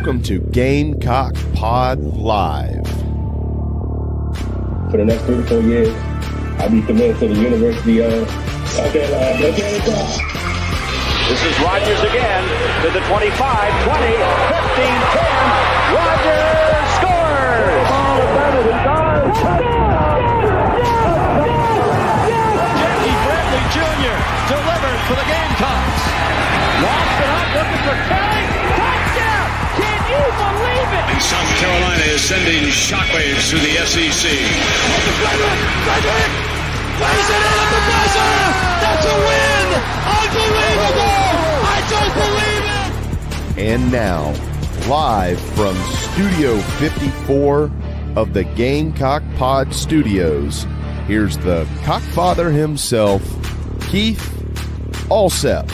Welcome to Gamecock Pod Live. For the next 3 to 4 years, I'll be committed to the University of South Carolina. This is Rodgers again to the 25, 20, 15, 10. Rodgers scores! Jackie Bradley Jr. delivered for the Gamecocks. Lost it up, looking for Kaye. Touchdown! Can you believe it? And South Carolina is sending shockwaves through the SEC. Frederick plays it in at the buzzer. That's a win! Unbelievable! I don't believe it! And now, live from Studio 54 of the Gamecock Pod Studios, here's the Cockfather himself, Keith Alsep.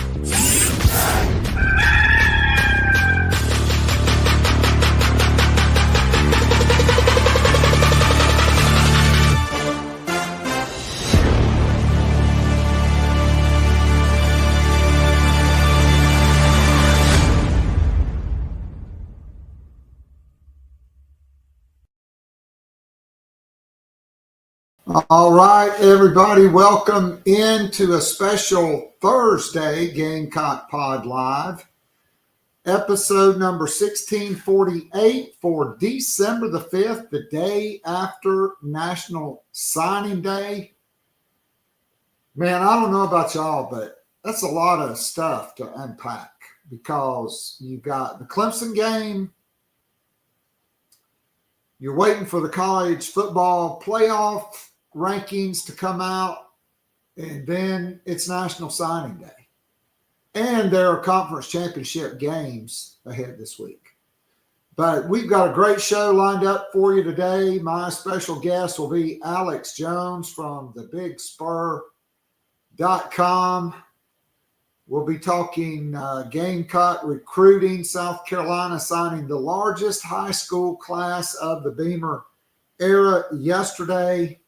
All right, everybody, welcome into a special Thursday Gamecock Pod Live, episode number 1648 for December the 5th, the day after National Signing Day. Man, I don't know about y'all, but that's a lot of stuff to unpack because you got the Clemson game, you're waiting for the college football playoff rankings to come out, and then it's National Signing Day. And there are conference championship games ahead this week. But we've got a great show lined up for you today. My special guest will be Alex Jones from the Big Spur.com. We'll be talking Gamecock Recruiting, South Carolina signing the largest high school class of the Beamer era yesterday.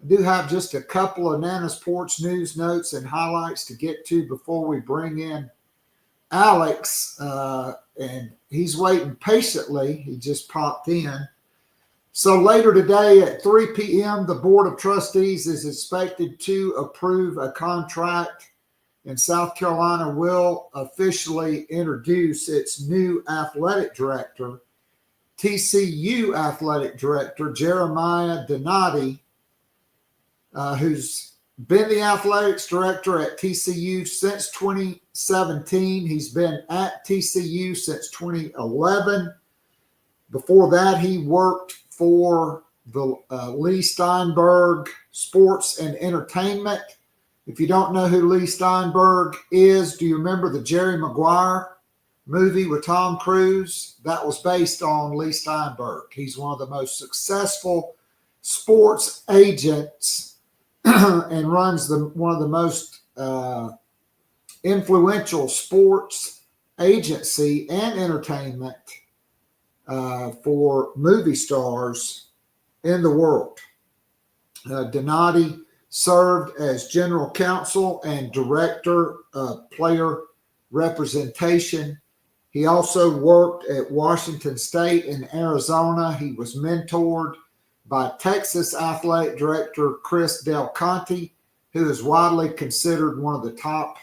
I do have just a couple of Nana's Porch news notes and highlights to get to before we bring in Alex, and he's waiting patiently. He just popped in. So later today at 3 p.m., the Board of Trustees is expected to approve a contract, and South Carolina will officially introduce its new athletic director, TCU athletic director Jeremiah Donati, who's been the athletics director at TCU since 2017. He's been at TCU since 2011. Before that, he worked for the Lee Steinberg Sports and Entertainment. If you don't know who Lee Steinberg is, do you remember the Jerry Maguire movie with Tom Cruise? That was based on Lee Steinberg. He's one of the most successful sports agents and runs one of the most influential sports agency and entertainment for movie stars in the world. Donati served as general counsel and director of player representation. He also worked at Washington State and Arizona. He was mentored by Texas athletic director Chris Del Conte, who is widely considered one of the top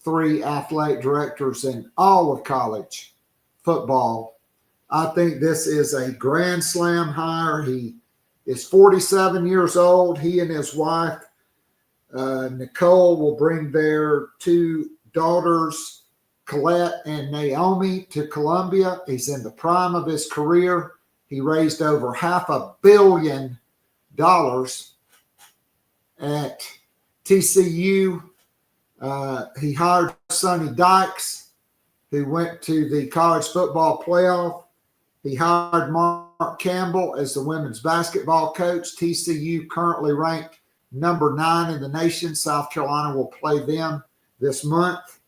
3 athletic directors in all of college football. I think this is a grand slam hire. He is 47 years old. He and his wife, Nicole, will bring their 2 daughters, Colette and Naomi, to Columbia. He's in the prime of his career. He raised over $500 million at TCU. He hired Sonny Dykes, who went to the college football playoff. He hired Mark Campbell as the women's basketball coach. TCU currently ranked number 9 in the nation. South Carolina will play them this month.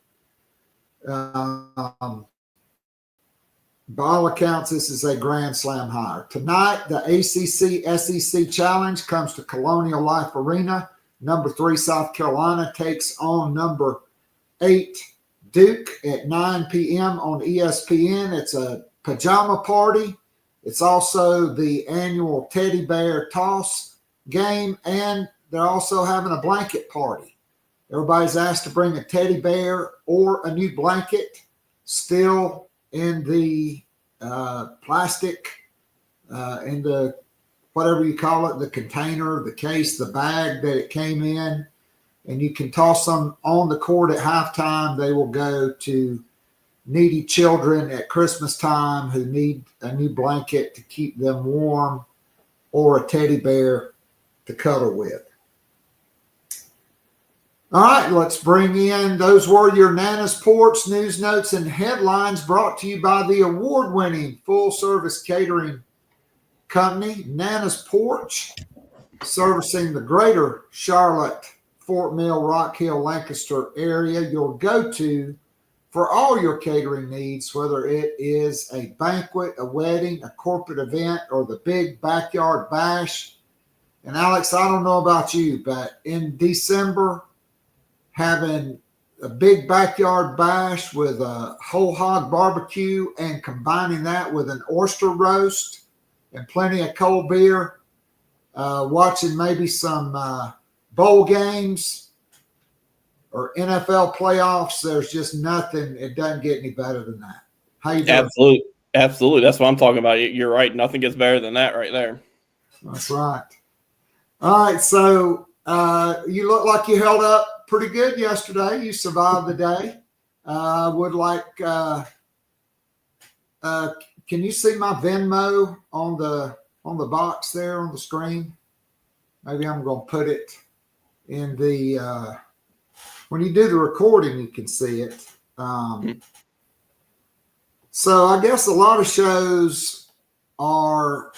By all accounts, this is a grand slam hire. Tonight, the ACC-SEC Challenge comes to Colonial Life Arena. Number 3, South Carolina takes on number 8, Duke, at 9 p.m. on ESPN. It's a pajama party. It's also the annual teddy bear toss game, and they're also having a blanket party. Everybody's asked to bring a teddy bear or a new blanket, still in the plastic, in the whatever you call it, the container, the case, the bag that it came in, and you can toss them on the court at halftime. They will go to needy children at Christmas time who need a new blanket to keep them warm or a teddy bear to cuddle with. All right, let's bring in, those were your Nana's Porch news, notes, and headlines brought to you by the award-winning full-service catering company, Nana's Porch, servicing the greater Charlotte, Fort Mill, Rock Hill, Lancaster area, your go-to for all your catering needs, whether it is a banquet, a wedding, a corporate event, or the big backyard bash. And Alex, I don't know about you, but in December, having a big backyard bash with a whole hog barbecue and combining that with an oyster roast and plenty of cold beer, watching maybe some bowl games or NFL playoffs, there's just nothing. It doesn't get any better than that. How you doing? Absolutely. That's what I'm talking about. You're right. Nothing gets better than that right there. That's right. All right. So you look like you held up pretty good yesterday. You survived the day. Would like, can you see my Venmo on the box there on the screen? Maybe I'm going to put it in the, when you do the recording, you can see it. So I guess a lot of shows are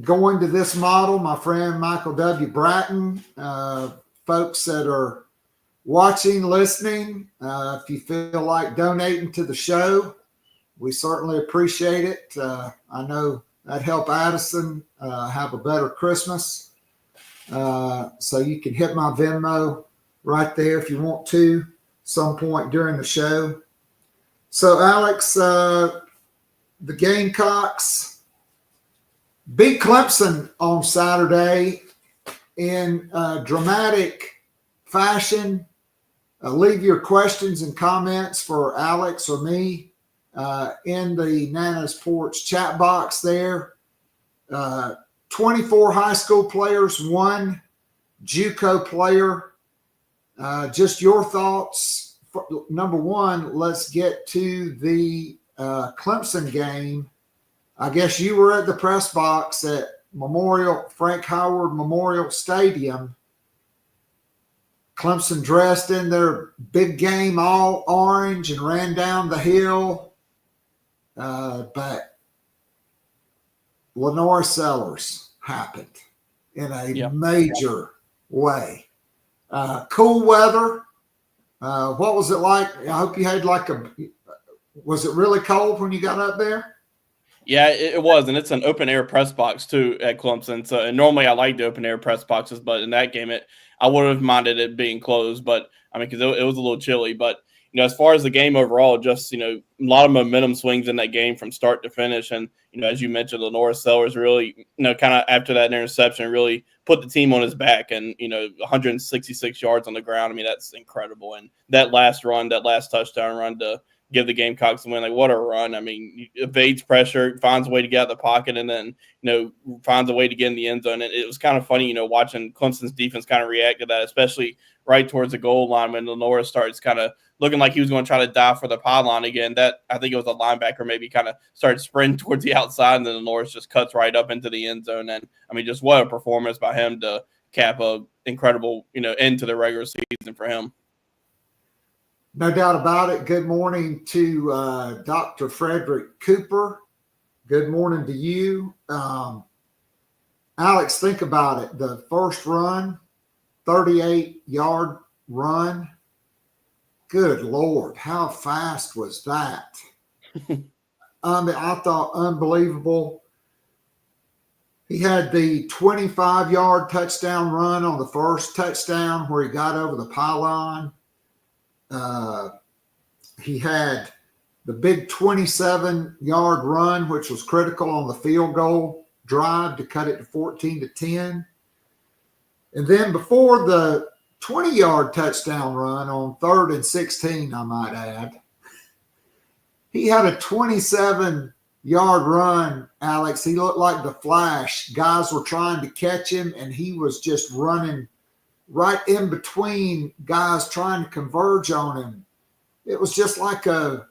going to this model. My friend Michael W. Bratton, folks that are watching, listening, if you feel like donating to the show, we certainly appreciate it. I know that'd help Addison have a better Christmas. So you can hit my Venmo right there if you want to, some point during the show. So Alex, the Gamecocks beat Clemson on Saturday in dramatic fashion. Leave your questions and comments for Alex or me in the Nana's Porch chat box there. 24 high school players, 1 JUCO player. Just your thoughts. Number one, let's get to the Clemson game. I guess you were at the press box at Frank Howard Memorial Stadium. Clemson dressed in their big game all orange and ran down the hill. But Lenore Sellers happened in a major way. Cool weather. What was it like? I hope you had was it really cold when you got up there? Yeah, it was, and it's an open air press box too at Clemson. So, and normally I like the open air press boxes, but in that game, I would have minded it being closed. But I mean, because it was a little chilly. But as far as the game overall, just a lot of momentum swings in that game from start to finish. And as you mentioned, Lenore Sellers really, kind of after that interception, really put the team on his back. And 166 yards on the ground. I mean, that's incredible. And that last touchdown run to give the Gamecocks a win. Like, what a run. I mean, evades pressure, finds a way to get out of the pocket, and then, finds a way to get in the end zone. And it was kind of funny, watching Clemson's defense kind of react to that, especially right towards the goal line when Lenore starts kind of looking like he was going to try to dive for the pylon again. That, I think it was a linebacker maybe kind of started sprinting towards the outside, and then Lenore just cuts right up into the end zone. And, I mean, just what a performance by him to cap a incredible, end to the regular season for him. No doubt about it. Good morning to Dr. Frederick Cooper. Good morning to you. Alex, think about it. The first run, 38-yard run. Good Lord, how fast was that? I mean, I thought unbelievable. He had the 25-yard touchdown run on the first touchdown where he got over the pylon. He had the big 27-yard run, which was critical on the field goal drive to cut it to 14-10. And then before the 20-yard touchdown run on 3rd and 16, I might add, he had a 27-yard run, Alex. He looked like the Flash. Guys were trying to catch him, and he was just running right in between guys trying to converge on him. It was just like a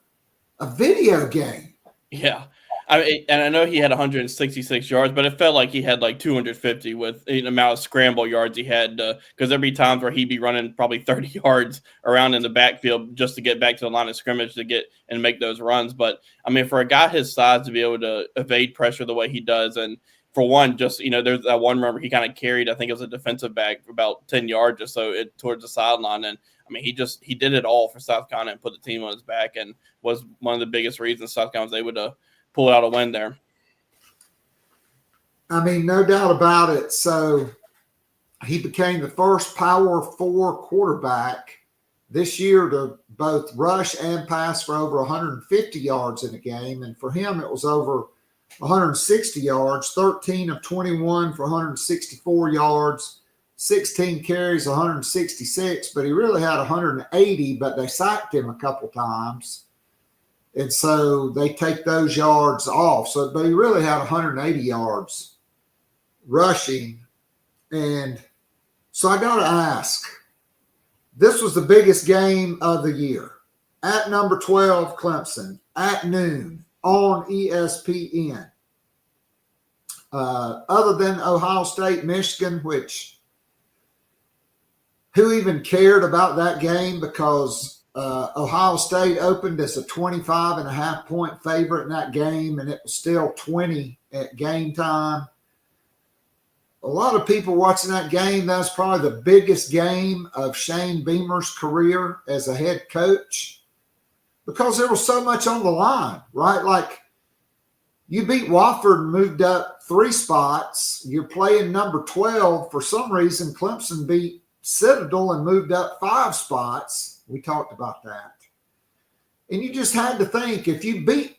video game. Yeah. And I know he had 166 yards, but it felt like he had like 250 with the amount of scramble yards he had. Because there'd be times where he'd be running probably 30 yards around in the backfield just to get back to the line of scrimmage to get and make those runs. But I mean, for a guy his size to be able to evade pressure the way he does, and for one, just there's that one run where he kind of carried, I think it was a defensive back about 10 yards or so towards the sideline, and I mean, he did it all for South Carolina and put the team on his back, and was one of the biggest reasons South Carolina was able to pull out a win there. I mean, no doubt about it. So he became the first Power 4 quarterback this year to both rush and pass for over 150 yards in a game. And for him, it was over 160 yards, 13 of 21 for 164 yards, 16 carries, 166. But he really had 180, but they sacked him a couple times. And so they take those yards off. But he really had 180 yards rushing. And so I got to ask, this was the biggest game of the year. At number 12, Clemson, at noon on ESPN. Other than Ohio State, Michigan, which who even cared about that game, because Ohio State opened as a 25.5-point favorite in that game, and it was still 20 at game time. A lot of people watching that game, that's probably the biggest game of Shane Beamer's career as a head coach, because there was so much on the line, right? Like, you beat Wofford and moved up 3 spots. You're playing number 12. For some reason, Clemson beat Citadel and moved up 5 spots. We talked about that. And you just had to think, if you beat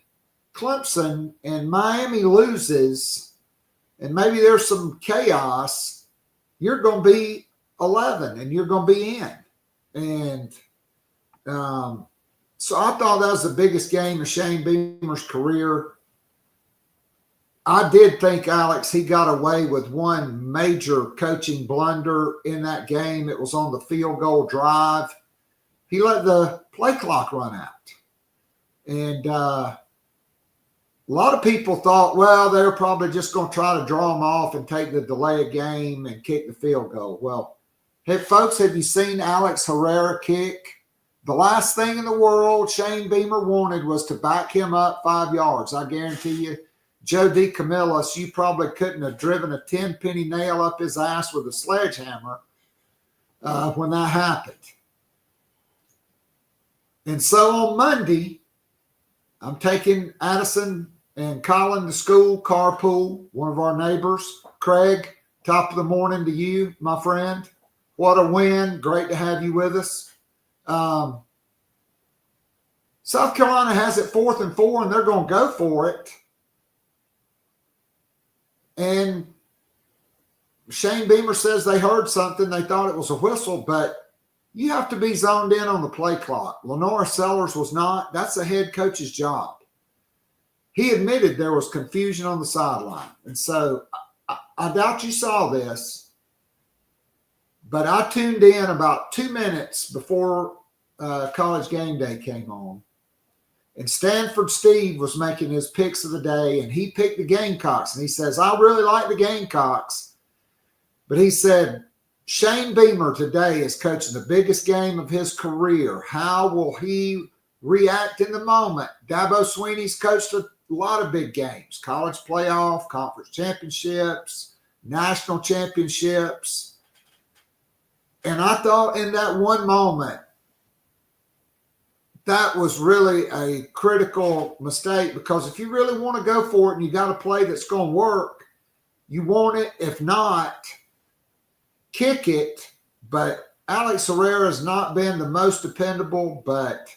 Clemson and Miami loses, and maybe there's some chaos, you're going to be 11 and you're going to be in. And so I thought that was the biggest game of Shane Beamer's career. I did think, Alex, he got away with one major coaching blunder in that game. It was on the field goal drive. He let the play clock run out. And a lot of people thought, well, they're probably just going to try to draw him off and take the delay of game and kick the field goal. Well, hey, folks, have you seen Alex Herrera kick? The last thing in the world Shane Beamer wanted was to back him up 5 yards. I guarantee you, Joe DeCamillis, you probably couldn't have driven a 10-penny nail up his ass with a sledgehammer when that happened. And so on Monday, I'm taking Addison and Colin to school, carpool, one of our neighbors. Craig, top of the morning to you, my friend. What a win. Great to have you with us. South Carolina has it 4th and 4, and they're going to go for it. And Shane Beamer says they heard something. They thought it was a whistle, but you have to be zoned in on the play clock. Lenora Sellers was not. That's the head coach's job. He admitted there was confusion on the sideline. And so I doubt you saw this, but I tuned in about 2 minutes before College Game Day came on. And Stanford Steve was making his picks of the day, and he picked the Gamecocks. And he says, I really like the Gamecocks. But he said, Shane Beamer today is coaching the biggest game of his career. How will he react in the moment? Dabo Swinney's coached a lot of big games, college playoff, conference championships, national championships. And I thought in that one moment, that was really a critical mistake, because if you really want to go for it and you got a play that's going to work, you want it. If not, kick it. But Alex Herrera has not been the most dependable, but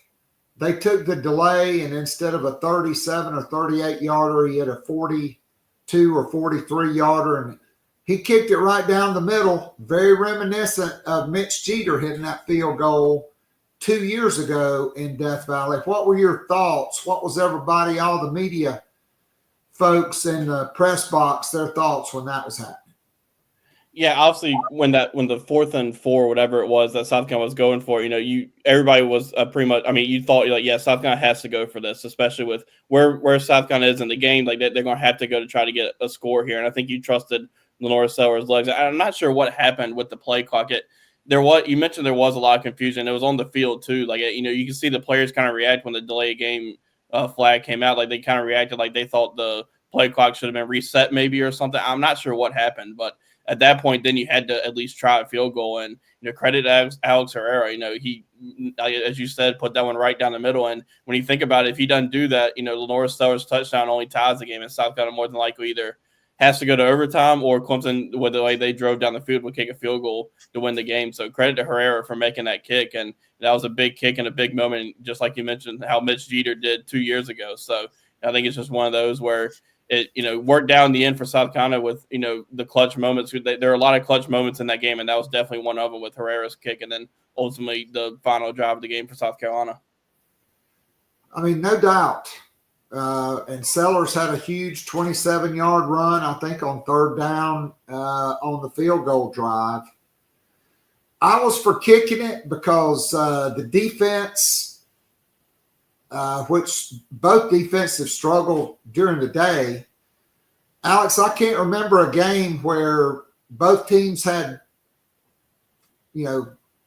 they took the delay, and instead of a 37 or 38 yarder, he had a 42 or 43 yarder, and he kicked it right down the middle, very reminiscent of Mitch Jeter hitting that field goal 2 years ago in Death Valley. What were your thoughts? What was everybody, all the media folks in the press box, their thoughts when that was happening? Yeah, obviously when the 4th and 4, whatever it was that South Carolina was going for, everybody was pretty much. I mean, you thought yeah, South Carolina has to go for this, especially with where South Carolina is in the game. Like they're going to have to go to try to get a score here, and I think you trusted Lenore Sellers' legs. I'm not sure what happened with the play clock. You mentioned there was a lot of confusion. It was on the field too. Like you can see the players kind of react when the delay game flag came out. Like they kind of reacted like they thought the play clock should have been reset maybe or something. I'm not sure what happened, but at that point, then you had to at least try a field goal. And credit Alex Herrera. He, as you said, put that one right down the middle. And when you think about it, if he doesn't do that, Lenore Sellers' touchdown only ties the game, and South Carolina more than likely either has to go to overtime or Clemson, with the way they drove down the field, would kick a field goal to win the game. So credit to Herrera for making that kick, and that was a big kick and a big moment, just like you mentioned how Mitch Jeter did 2 years ago. So I think it's just one of those where it worked out in the end for South Carolina with the clutch moments. There are a lot of clutch moments in that game, and that was definitely one of them with Herrera's kick, and then ultimately the final drive of the game for South Carolina. I mean, no doubt. And Sellers had a huge 27-yard run, I think, on 3rd down on the field goal drive. I was for kicking it because the defense, which both defenses struggled during the day. Alex, I can't remember a game where both teams had,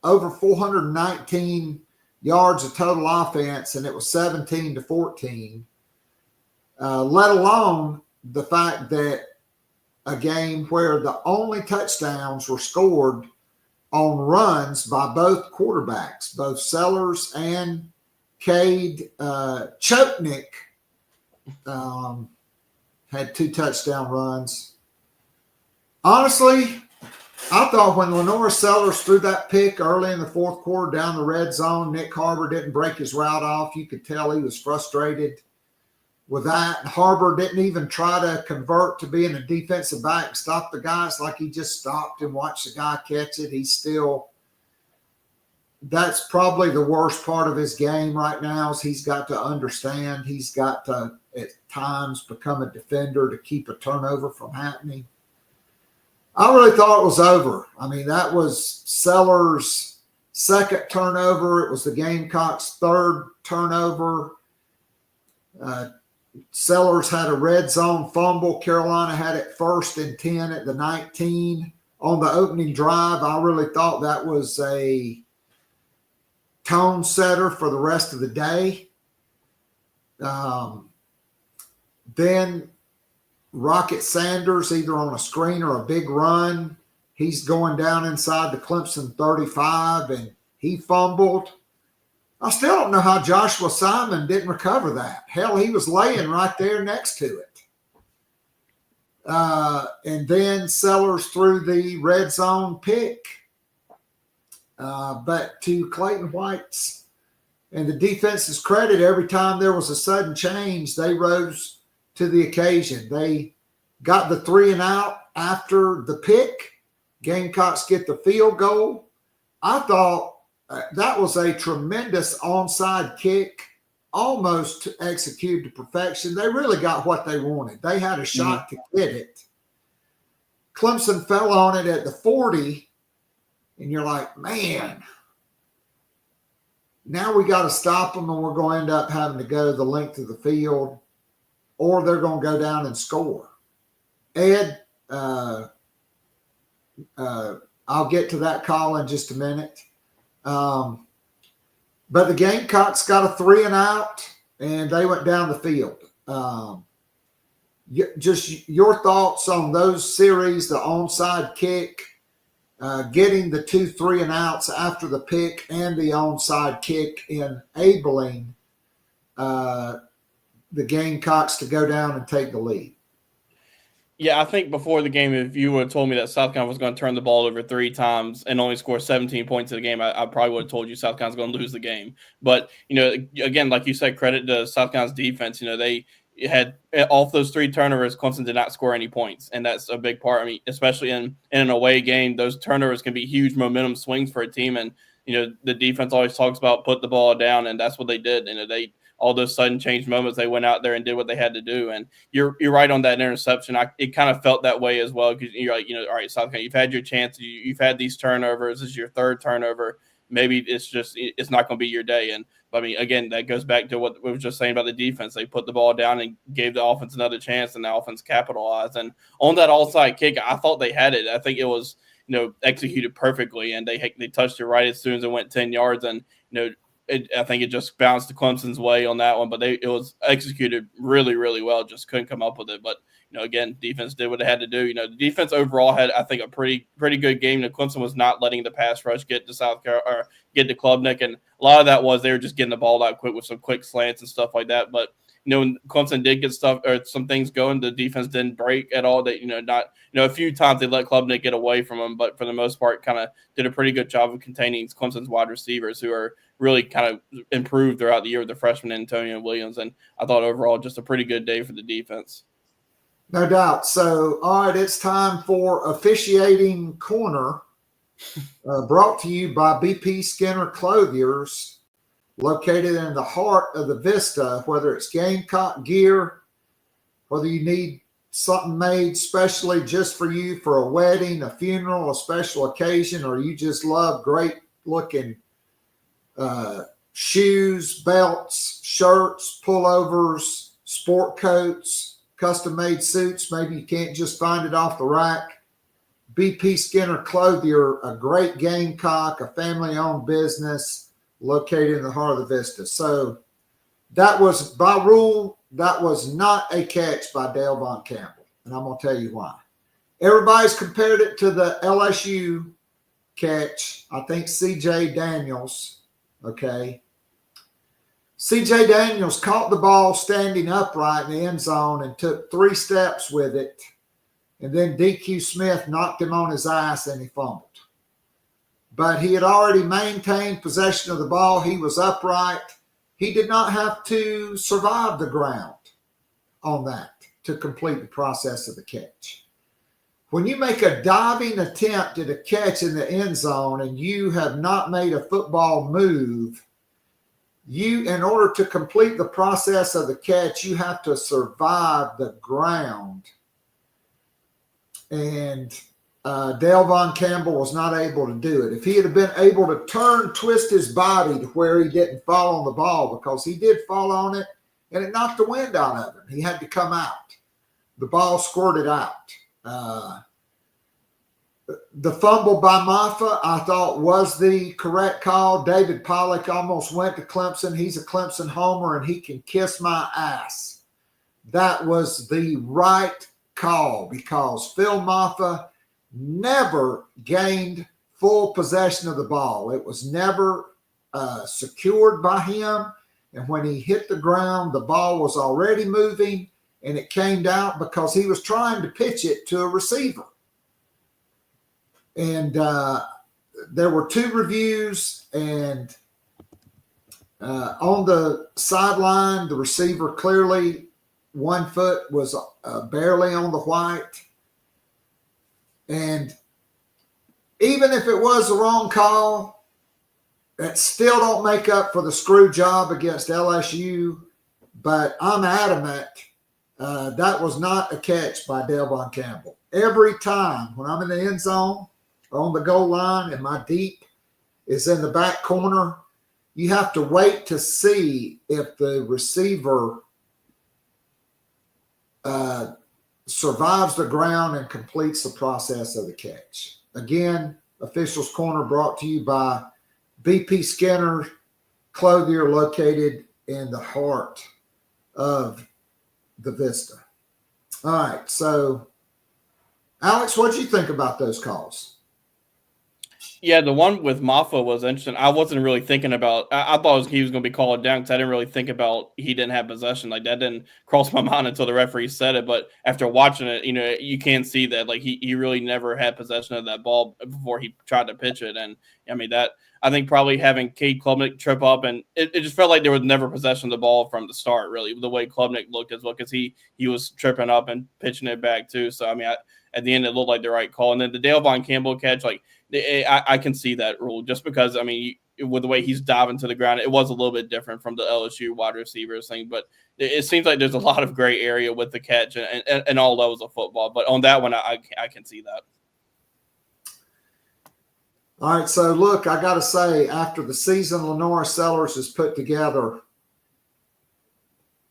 over 419 yards of total offense, and it was 17-14. Let alone the fact that a game where the only touchdowns were scored on runs by both quarterbacks, both Sellers and Kaye. Chotnick had 2 touchdown runs. Honestly, I thought when Lenore Sellers threw that pick early in the 4th quarter down the red zone, Nick Harbor didn't break his route off. You could tell he was frustrated with that. Harbor didn't even try to convert to being a defensive back and stop the guys. Like he just stopped and watched the guy catch it. That's probably the worst part of his game right now is he's got to understand. He's got to, at times, become a defender to keep a turnover from happening. I really thought it was over. I mean, that was Sellers' 2nd turnover. It was the Gamecocks' 3rd turnover. Sellers had a red zone fumble. Carolina had it 1st and 10 at the 19. On the opening drive, I really thought that was a tone setter for the rest of the day. Then Rocket Sanders, either on a screen or a big run, he's going down inside the Clemson 35, and he fumbled. I still don't know how Joshua Simon didn't recover that. Hell, he was laying right there next to it. And then Sellers threw the red zone pick. But to Clayton White's and the defense's credit, every time there was a sudden change, they rose to the occasion. They got the 3 and out after the pick. Gamecocks get the field goal. I thought that was a tremendous onside kick, almost executed to perfection. They really got what they wanted. They had a shot to get it. Clemson fell on it at the 40, and you're like, man, now we got to stop them, and we're going to end up having to go the length of the field, or they're going to go down and score. Ed, I'll get to that call in just a minute. But the Gamecocks got a 3 and out, and they went down the field. Just your thoughts on those series, the onside kick, getting the 2 3 and outs after the pick, and the onside kick enabling the Gamecocks to go down and take the lead. Yeah, I think before the game, if you would have told me that South Carolina was going to turn the ball over 3 times and only score 17 points in the game, I probably would have told you South Carolina's going to lose the game. But, again, like you said, credit to South Carolina's defense. They had off those 3 turnovers, Clemson did not score any points, and that's a big part. I mean, especially in an away game, those turnovers can be huge momentum swings for a team. And, the defense always talks about put the ball down, and that's what they did. They all those sudden change moments, they went out there and did what they had to do. And you're right on that interception. It kind of felt that way as well, because you're like, all right, South Carolina, you've had your chance. You've had these turnovers. This is your 3rd turnover. Maybe it's not going to be your day. And I mean, again, that goes back to what we were just saying about the defense. They put the ball down and gave the offense another chance, and the offense capitalized. And on that onside kick, I thought they had it. I think it was executed perfectly, and they touched it right as soon as it went 10 yards. And I think it just bounced to Clemson's way on that one, but it was executed really, really well. Just couldn't come up with it. But again, defense did what it had to do. The defense overall had, I think, a pretty good game. Clemson was not letting the pass rush get to South Carolina or get to Klubnik, and a lot of that was they were just getting the ball out quick with some quick slants and stuff like that. But when Clemson did get stuff or some things going, the defense didn't break at all. They a few times they let Klubnik get away from them, but for the most part, kind of did a pretty good job of containing Clemson's wide receivers, who are really kind of improved throughout the year with the freshman Antonio Williams. And I thought overall just a pretty good day for the defense. No doubt. So, all right, it's time for Officiating Corner, brought to you by BP Skinner Clothiers, located in the heart of the Vista. Whether it's Gamecock gear, whether you need something made specially just for you for a wedding, a funeral, a special occasion, or you just love great looking shoes, belts, shirts, pullovers, sport coats, custom made suits. Maybe you can't just find it off the rack. BP Skinner Clothier, a great Gamecock, a family owned business located in the heart of the Vista. So that was, by rule, that was not a catch by Dale Von Campbell. And I'm going to tell you why. Everybody's compared it to the LSU catch. I think C.J. Daniels. Okay. C.J. Daniels caught the ball standing upright in the end zone and took 3 steps with it. And then DQ Smith knocked him on his ass and he fumbled. But he had already maintained possession of the ball. He was upright. He did not have to survive the ground on that to complete the process of the catch. When you make a diving attempt at a catch in the end zone and you have not made a football move, in order to complete the process of the catch, you have to survive the ground. And Dale Von Campbell was not able to do it. If he had been able to twist his body to where he didn't fall on the ball, because he did fall on it and it knocked the wind out of him. He had to come out. The ball squirted out. The fumble by Maffa, I thought, was the correct call. David Pollock almost went to Clemson. He's a Clemson homer, and he can kiss my ass. That was the right call, because Phil Maffa never gained full possession of the ball. It was never secured by him. And when he hit the ground, the ball was already moving, and it came out because he was trying to pitch it to a receiver. And there were 2 reviews, and on the sideline, the receiver clearly 1 foot was barely on the white. And even if it was the wrong call, that still don't make up for the screw job against LSU. But I'm adamant that was not a catch by Dale Von Campbell. Every time when I'm in the end zone or on the goal line and my deep is in the back corner, you have to wait to see if the receiver survives the ground and completes the process of the catch. Again, Officials Corner brought to you by BP Skinner Clothier, located in the heart of the Vista. All right, so Alex, what did you think about those calls? Yeah, the one with Maffa was interesting. I wasn't really thinking about. I thought he was going to be called down because I didn't really think about he didn't have possession. Like that didn't cross my mind until the referee said it. But after watching it, you can see that like he really never had possession of that ball before he tried to pitch it. And I mean that I think probably having Cade Klubnik trip up and it just felt like there was never possession of the ball from the start. Really, the way Klubnik looked as well because he was tripping up and pitching it back too. So I mean, at the end it looked like the right call. And then the Dale Von Campbell catch, like. I can see that rule just because, I mean, with the way he's diving to the ground, it was a little bit different from the LSU wide receivers thing, but it seems like there's a lot of gray area with the catch and all levels of football. But on that one, I can see that. All right, so look, I got to say, after the season Lenora Sellers has put together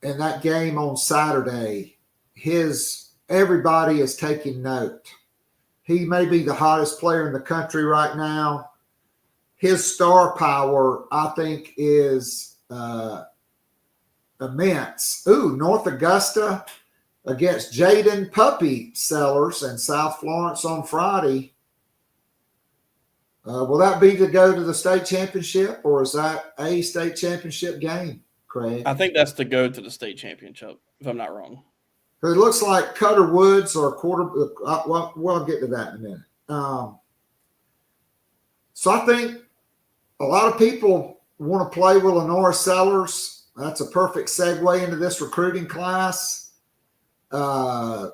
in that game on Saturday, everybody is taking note. He may be the hottest player in the country right now. His star power, I think, is immense. North Augusta against Jaden Puppy Sellers and South Florence on Friday. Will that be to go to the state championship, or is that a state championship game, Craig? I think that's to go to the state championship, if I'm not wrong. It looks like Cutter Woods or we'll get to that in a minute. So I think a lot of people want to play with Lenora Sellers. That's a perfect segue into this recruiting class. South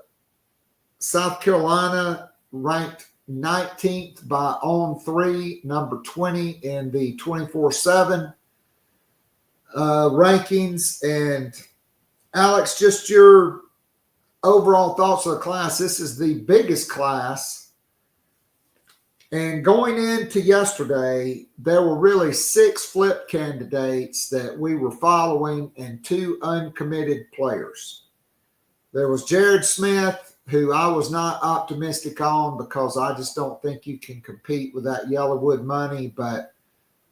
Carolina ranked 19th by On3, number 20 in the 24/7 rankings. And Alex, just your overall thoughts of the class. This is the biggest class. And going into yesterday, there were really 6 flip candidates that we were following and 2 uncommitted players. There was Jared Smith, who I was not optimistic on because I just don't think you can compete with that Yellowwood money. But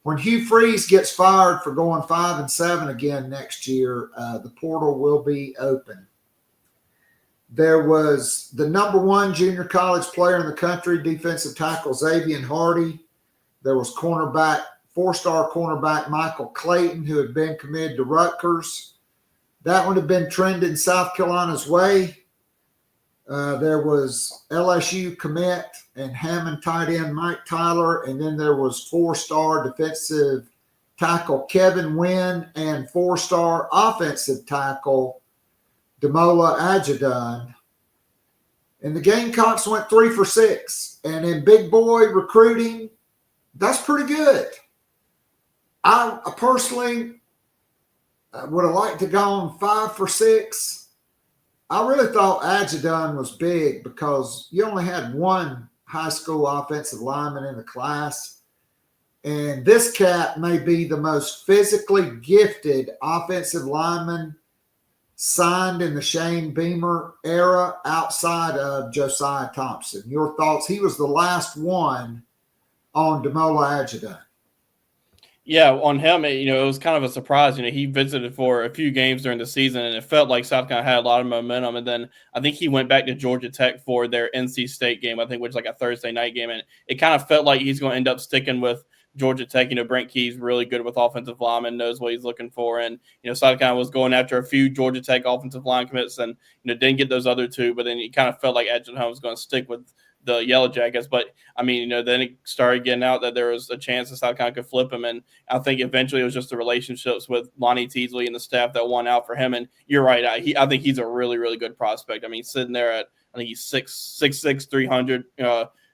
when Hugh Freeze gets fired for going 5-7 again next year, the portal will be open. There was the number 1 junior college player in the country, defensive tackle Xavier Hardy. There was 4-star cornerback Michael Clayton, who had been committed to Rutgers. That one had been trending South Carolina's way. There was LSU commit and Hammond tight end Mike Tyler. And then there was 4-star defensive tackle Kevin Wynn and 4-star offensive tackle Demola Ajadun. And the Gamecocks went 3 for 6. And in big boy recruiting, that's pretty good. I personally would have liked to go on 5 for 6. I really thought Ajadun was big because you only had 1 high school offensive lineman in the class. And this cat may be the most physically gifted offensive lineman signed in the Shane Beamer era outside of Josiah Thompson. Your thoughts? He was the last one on Demola Ajadun. Yeah, on him, it was kind of a surprise. He visited for a few games during the season, and it felt like South Carolina had a lot of momentum. And then I think he went back to Georgia Tech for their NC State game, I think, which was like a Thursday night game. And it kind of felt like he's going to end up sticking with Georgia Tech. Brent Key's really good with offensive linemen, knows what he's looking for. And, South Carolina was going after a few Georgia Tech offensive line commits and, didn't get those other 2. But then he kind of felt like Ajadun was going to stick with the Yellow Jackets. But, I mean, then it started getting out that there was a chance that South Carolina could flip him. And I think eventually it was just the relationships with Lonnie Teasley and the staff that won out for him. And you're right. I think he's a really, really good prospect. I mean, sitting there at, I think he's 6'6", 300,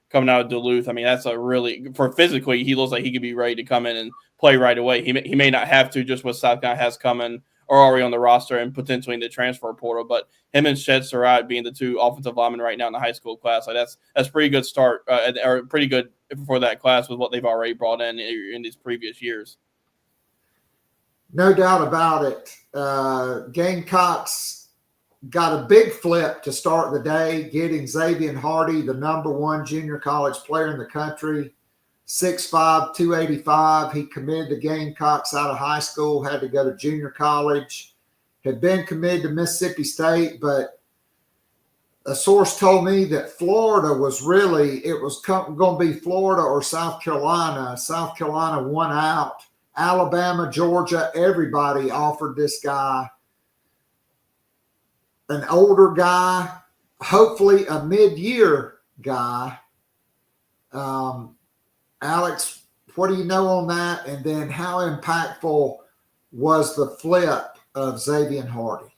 coming out of Duluth. I mean, that's a really – for physically, he looks like he could be ready to come in and play right away. He may not have to just what South Carolina has coming or already on the roster and potentially in the transfer portal. But him and Shed Surratt being the 2 offensive linemen right now in the high school class, like that's pretty good start or pretty good for that class with what they've already brought in these previous years. No doubt about it. Gamecocks got a big flip to start the day, getting Xavier Hardy, the number 1 junior college player in the country, 6'5", 285. He committed to Gamecocks out of high school, had to go to junior college, had been committed to Mississippi State, but a source told me that Florida was really, it was going to be Florida or South Carolina. South Carolina won out. Alabama, Georgia, everybody offered this guy, an older guy, hopefully a mid-year guy. Alex, what do you know on that? And then how impactful was the flip of Xavier Hardy?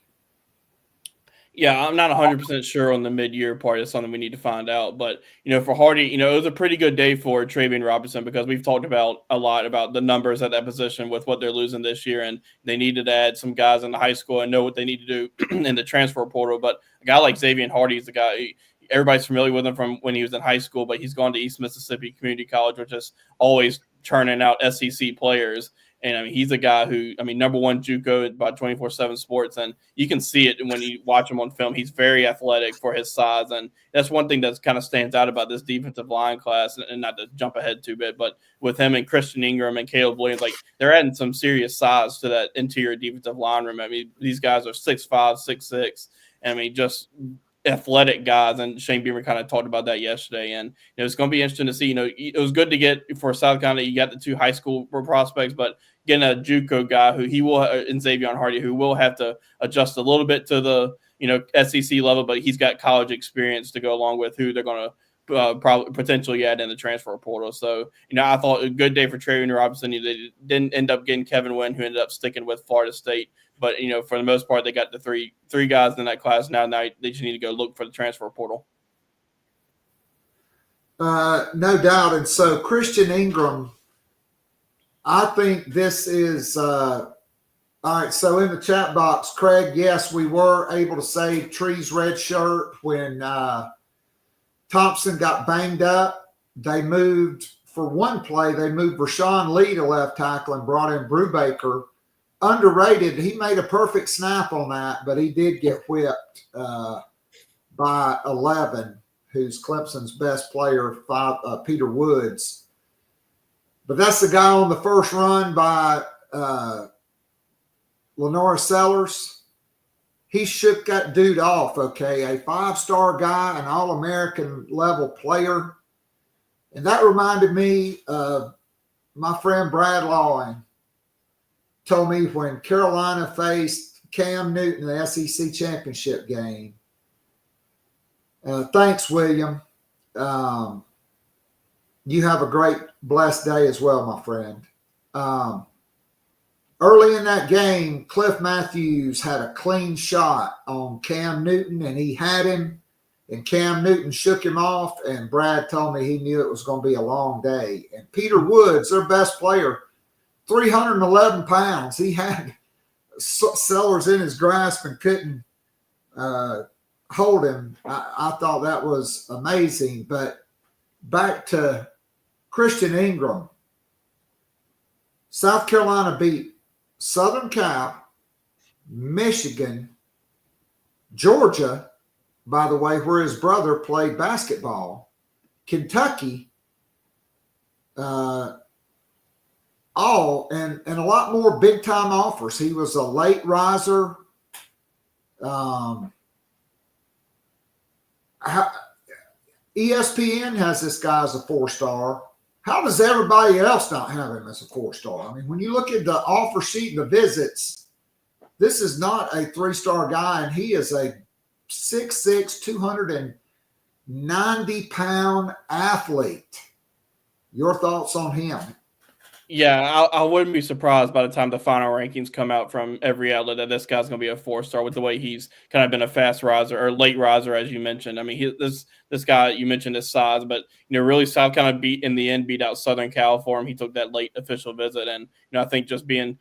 Yeah, I'm not 100% sure on the mid-year part. It's something we need to find out. But, for Hardy, it was a pretty good day for Travian Robinson because we've talked about a lot about the numbers at that position with what they're losing this year. And they needed to add some guys in the high school and know what they need to do in the transfer portal. But a guy like Xavier Hardy is a guy everybody's familiar with him from when he was in high school, but he's gone to East Mississippi Community College, which is always churning out SEC players. And he's a guy who, number one JUCO by 24/7 Sports, and you can see it when you watch him on film. He's very athletic for his size, and that's one thing that kind of stands out about this defensive line class. And not to jump ahead too bit, but with him and Christian Ingram and Caleb Williams, they're adding some serious size to that interior defensive line room. These guys are 6'5", 6'6", and just athletic guys, and Shane Beamer kind of talked about that yesterday. And it's going to be interesting to see. It was good to get for South Carolina. You got the two high school prospects, but getting a JUCO guy who he will, and Xavier Hardy, who will have to adjust a little bit to the SEC level, but he's got college experience to go along with who they're going to probably potentially add in the transfer portal. So I thought a good day for Travian Robinson. They didn't end up getting Kevin Wynn, who ended up sticking with Florida State. But, for the most part, they got the three guys in that class now. Now they just need to go look for the transfer portal. No doubt. And so Christian Ingram, I think this is all right. So in the chat box, Craig, yes, we were able to save Tree's red shirt when Thompson got banged up. They moved for one play. They moved Rashawn Lee to left tackle and brought in Brubaker. Underrated. He made a perfect snap on that, but he did get whipped by 11, who's Clemson's best player, Peter Woods. But that's the guy on the first run by Lenora Sellers. He shook that dude off, okay? A 5-star guy, an All-American level player. And that reminded me of my friend Brad Lawing. Told me when Carolina faced Cam Newton in the SEC championship game. Thanks, William. You have a great, blessed day as well, my friend. Early in that game, Cliff Matthews had a clean shot on Cam Newton, and he had him, and Cam Newton shook him off, and Brad told me he knew it was going to be a long day. And Peter Woods, their best player, 311 pounds. He had Sellers in his grasp and couldn't hold him. I thought that was amazing. But back to Christian Ingram. South Carolina beat Southern Cal, Michigan, Georgia, by the way, where his brother played basketball, Kentucky, all and a lot more big time offers. He was a late riser. ESPN has this guy as a 4-star. How does everybody else not have him as a 4-star? When you look at the offer sheet and the visits, this is not a 3-star guy, and he is a 6'6", 290-pound athlete. Your thoughts on him? Yeah, I wouldn't be surprised by the time the final rankings come out from every outlet that this guy's going to be a 4-star with the way he's kind of been a fast riser or late riser, as you mentioned. This guy, you mentioned his size, but, really South Carolina beat out Southern Cal for him. He took that late official visit. And, I think just being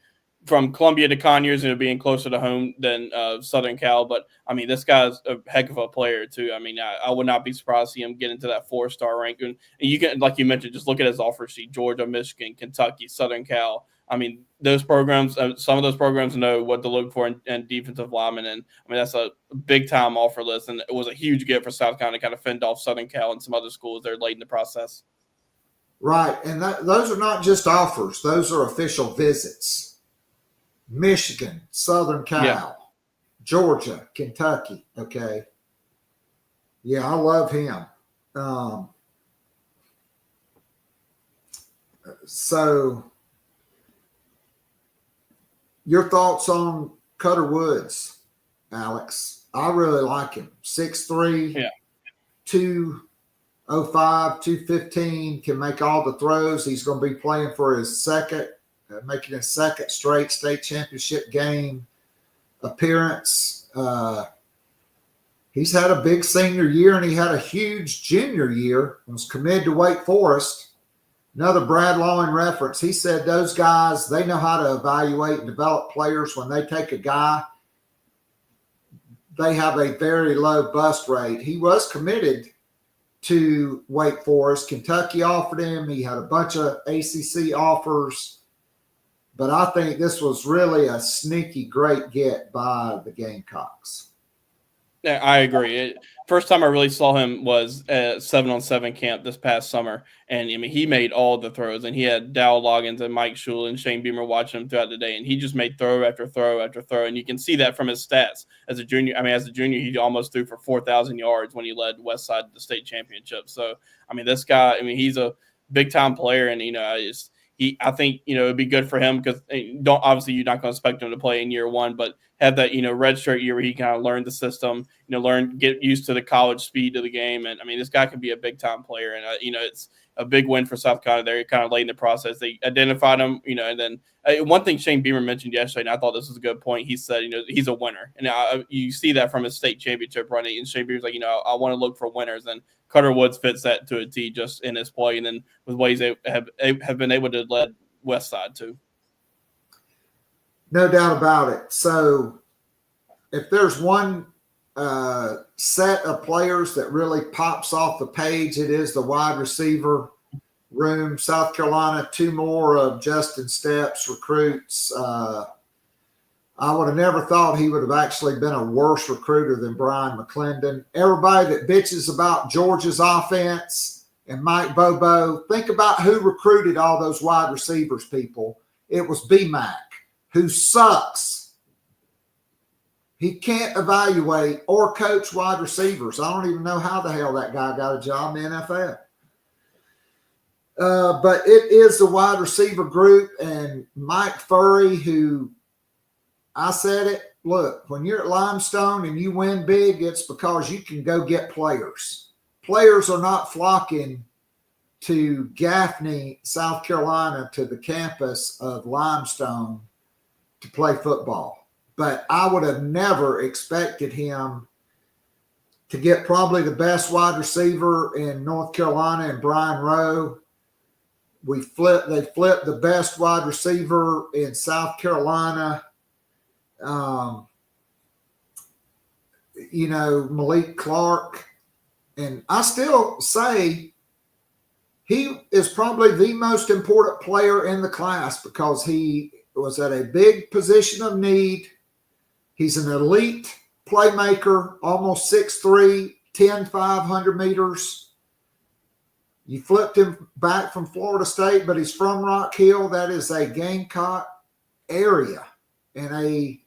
from Columbia to Conyers, being closer to home than Southern Cal. But, this guy's a heck of a player, too. I would not be surprised to see him get into that 4-star rank. And you can, like you mentioned, just look at his offer sheet: Georgia, Michigan, Kentucky, Southern Cal. Those programs, some of those programs know what to look for in defensive linemen. And, that's a big-time offer list. And it was a huge get for South Carolina to kind of fend off Southern Cal and some other schools there late in the process. Right. And those are not just offers. Those are official visits. Michigan, Southern Cal, Georgia, Kentucky, okay? Yeah, I love him. So your thoughts on Cutter Woods, Alex? I really like him. 6'3", Yeah. 205, 215, can make all the throws. He's going to be playing for his making his second straight state championship game appearance. He's had a big senior year, and he had a huge junior year. He was committed to Wake Forest. Another Brad Lowen reference. He said those guys, they know how to evaluate and develop players. When they take a guy, they have a very low bust rate. He was committed to Wake Forest. Kentucky offered him. He had a bunch of ACC offers. But I think this was really a sneaky great get by the Gamecocks. Yeah, I agree. First time I really saw him was at 7-on-7 camp this past summer. And, I mean, he made all the throws. And he had Dow Loggins and Mike Shule and Shane Beamer watching him throughout the day. And he just made throw after throw after throw. And you can see that from his stats. As a junior, he almost threw for 4,000 yards when he led Westside to the state championship. So, I mean, this guy, he's a big-time player. And, I think, it'd be good for him because obviously you're not going to expect him to play in year one, but have that, red shirt year where he kind of learned the system, get used to the college speed of the game. And this guy could be a big time player. And, it's a big win for South Carolina there, kind of late in the process. They identified him, and then one thing Shane Beamer mentioned yesterday, and I thought this was a good point. He said, he's a winner. And you see that from his state championship run. And Shane Beamer's like, I want to look for winners. And Cutter Woods fits that to a T just in his play. And then with ways they have been able to lead Westside too. No doubt about it. So if there's one set of players that really pops off the page, it is the wide receiver room. South Carolina, 2 more of Justin Stepp's recruits. I would have never thought he would have actually been a worse recruiter than Brian McClendon. Everybody that bitches about Georgia's offense and Mike Bobo, think about who recruited all those wide receivers, people. It was BMAC, who sucks. He can't evaluate or coach wide receivers. I don't even know how the hell that guy got a job in the NFL. But it is the wide receiver group, and Mike Furry, who I said it, look, when you're at Limestone and you win big, it's because you can go get players. Players are not flocking to Gaffney, South Carolina, to the campus of Limestone to play football. But I would have never expected him to get probably the best wide receiver in North Carolina and Brian Rowe. They flipped the best wide receiver in South Carolina. Malik Clark. And I still say he is probably the most important player in the class because he was at a big position of need. He's an elite playmaker, almost 6'3", 500 meters. You flipped him back from Florida State, but he's from Rock Hill. That is a Gamecock area. And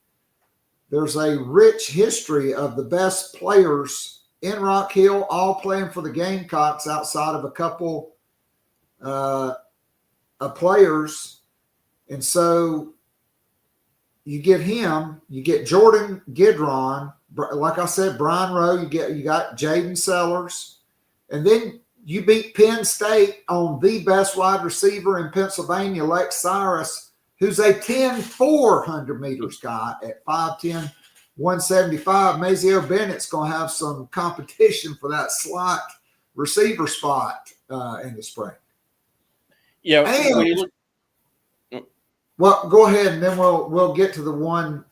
there's a rich history of the best players in Rock Hill, all playing for the Gamecocks outside of a couple of players. And so you get him, you get Jordan Gidron, like I said, Brian Rowe, you got Jaden Sellers, and then you beat Penn State on the best wide receiver in Pennsylvania, Lex Cyrus, who's a 400 meters guy at 5'10", 175. Mazeo Bennett's going to have some competition for that slot receiver spot in the spring. Yeah. Well, go ahead, and then we'll get to the one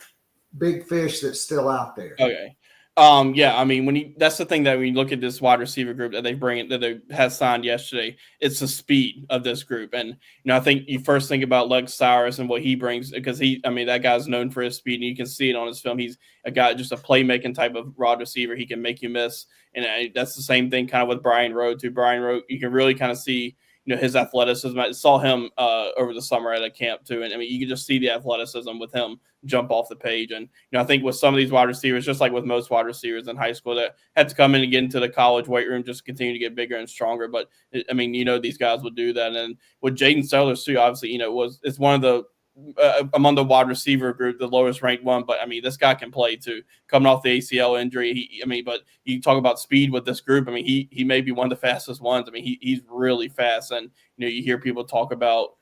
big fish that's still out there. Okay. That's the thing that when you look at this wide receiver group that they has signed yesterday, it's the speed of this group. And, I think you first think about Lex Cyrus and what he brings because that guy's known for his speed and you can see it on his film. He's a guy, just a playmaking type of wide receiver. He can make you miss. And that's the same thing kind of with Brian Rowe too. Brian Rowe, you can really kind of see, his athleticism. I saw him over the summer at a camp too, and I mean, you can just see the athleticism with him jump off the page. And I think with some of these wide receivers, just like with most wide receivers in high school, that had to come in and get into the college weight room, just continue to get bigger and stronger. But I mean, these guys would do that. And with Jaden Sellers too, obviously, it's one of the among the wide receiver group, the lowest ranked one. But I mean, this guy can play too, coming off the ACL injury. But you talk about speed with this group. I mean, he may be one of the fastest ones. I mean, he's really fast. And, you hear people talk about,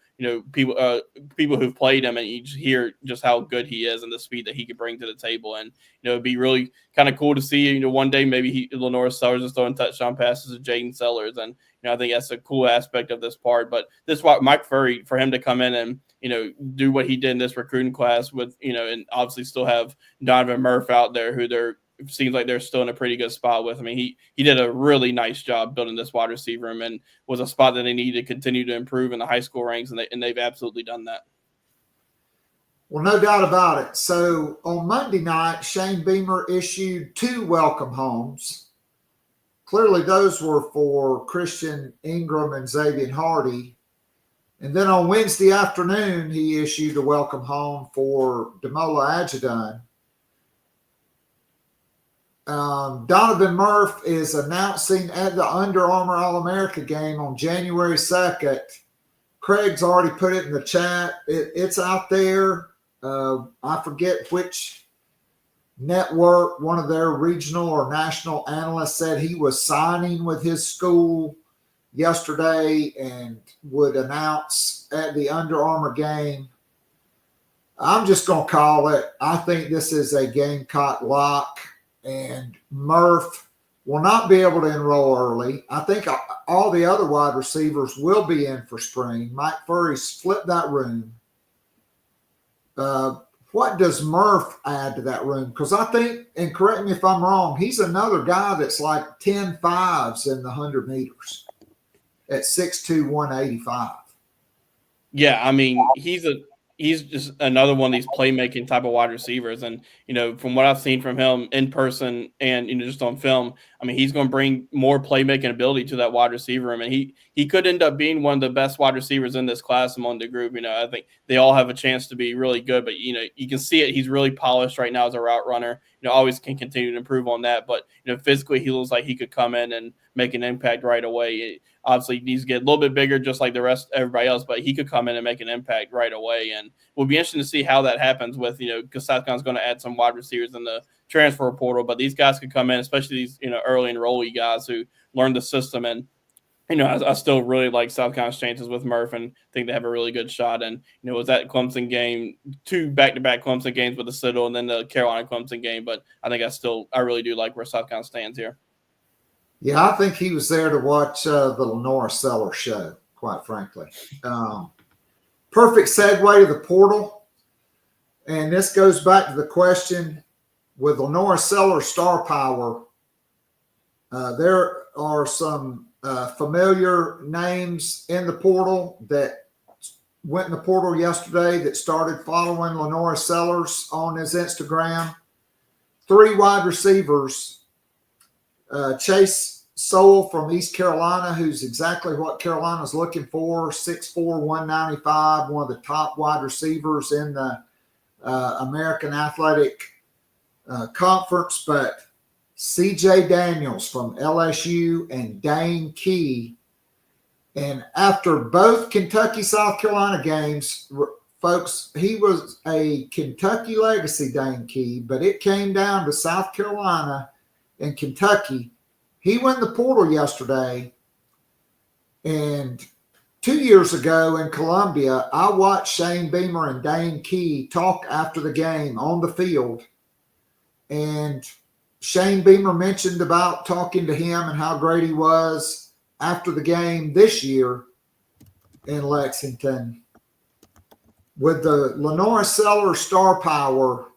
people who've played him, and you just hear just how good he is and the speed that he could bring to the table. And, it'd be really kind of cool to see, one day maybe Lenore Sellers is throwing touchdown passes to Jaden Sellers. And, I think that's a cool aspect of this part. But this is why Mike Furry, for him to come in and, do what he did in this recruiting class with, and obviously still have Donovan Murph out there, who seems like they're still in a pretty good spot with. I mean, he did a really nice job building this wide receiver room, and was a spot that they needed to continue to improve in the high school ranks, and they've absolutely done that. Well, no doubt about it. So on Monday night, Shane Beamer issued 2 welcome homes. Clearly, those were for Christian Ingram and Xavier Hardy. And then on Wednesday afternoon, he issued a welcome home for Demola Adjadon. Donovan Murph is announcing at the Under Armour All-America game on January 2nd. Craig's already put it in the chat. It's out there. I forget which network, one of their regional or national analysts said he was signing with his school yesterday and would announce at the Under Armour game. I'm just going to call it. I think this is a Gamecock lock, and Murph will not be able to enroll early. I think all the other wide receivers will be in for spring. Mike Furry's flipped that room. What does Murph add to that room? Because I think, and correct me if I'm wrong, he's another guy that's like 10 fives in the 100 meters at 6'2", 185. Yeah, I mean, he's just another one of these playmaking type of wide receivers. And, from what I've seen from him in person and, just on film, I mean, he's going to bring more playmaking ability to that wide receiver room. And he could end up being one of the best wide receivers in this class among the group. I think they all have a chance to be really good, but, you can see it. He's really polished right now as a route runner. Always can continue to improve on that. But, physically, he looks like he could come in and make an impact right away. Obviously, he needs to get a little bit bigger, just like the rest of everybody else, but he could come in and make an impact right away. And we'll be interesting to see how that happens with, because South Carolina's going to add some wide receivers in the transfer portal, but these guys could come in, especially these, early enrollee guys who learn the system. And, I still really like South Carolina's chances with Murph and think they have a really good shot. And, it was that Clemson game, 2 back-to-back Clemson games with the Citadel and then the Carolina Clemson game. But I think I really do like where South Carolina stands here. Yeah, I think he was there to watch the Lenore Sellers show, quite frankly. Perfect segue to the portal. And this goes back to the question with Lenore Sellers' star power. There are some familiar names in the portal that went in the portal yesterday that started following Lenore Sellers on his Instagram. 3 wide receivers. Chase Sowell from East Carolina, who's exactly what Carolina's looking for, 6'4", 195, one of the top wide receivers in the American Athletic Conference. But C.J. Daniels from LSU and Dane Key. And after both Kentucky-South Carolina games, folks, he was a Kentucky legacy, Dane Key, but it came down to South Carolina and Kentucky. He went in the portal yesterday, and 2 years ago in Columbia, I watched Shane Beamer and Dane Key talk after the game on the field, and Shane Beamer mentioned about talking to him and how great he was after the game this year in Lexington. With the Lenore Sellers star power,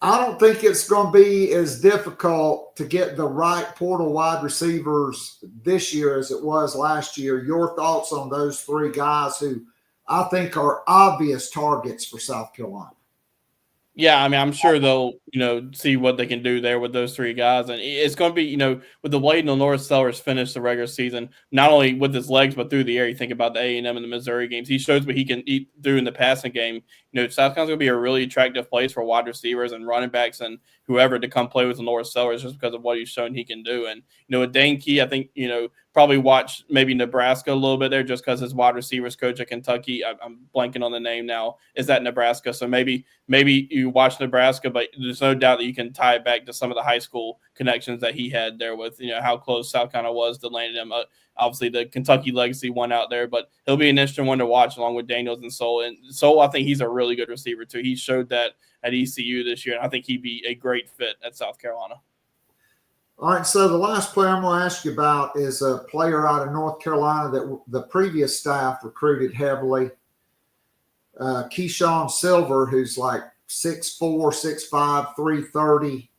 I don't think it's going to be as difficult to get the right portal wide receivers this year as it was last year. Your thoughts on those 3 guys who I think are obvious targets for South Carolina? Yeah, I mean, I'm sure they'll, see what they can do there with those three guys. And it's going to be, with the way Norris Sellers finished the regular season, not only with his legs, but through the air. You think about the A&M and the Missouri games. He shows what he can do in the passing game. South Carolina's going to be a really attractive place for wide receivers and running backs and whoever to come play with Norris Sellers just because of what he's shown he can do. And, with Dane Key, I think, probably watch maybe Nebraska a little bit there just because his wide receivers coach at Kentucky, I'm blanking on the name now, is at Nebraska. So maybe you watch Nebraska, but there's no doubt that you can tie it back to some of the high school connections that he had there with, how close South Carolina was to landing him. Obviously, the Kentucky legacy won out there, but he'll be an interesting one to watch along with Daniels and Soul. And Soul, I think he's a really good receiver too. He showed that at ECU this year, and I think he'd be a great fit at South Carolina. All right, so the last player I'm going to ask you about is a player out of North Carolina that the previous staff recruited heavily, Keyshawn Silver, who's like 6'4", 6'5", 330,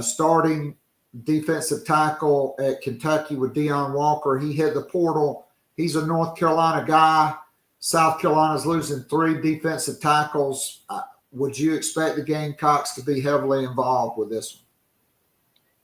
starting defensive tackle at Kentucky with Deion Walker. He hit the portal. He's a North Carolina guy. South Carolina's losing 3 defensive tackles. Would you expect the Gamecocks to be heavily involved with this one?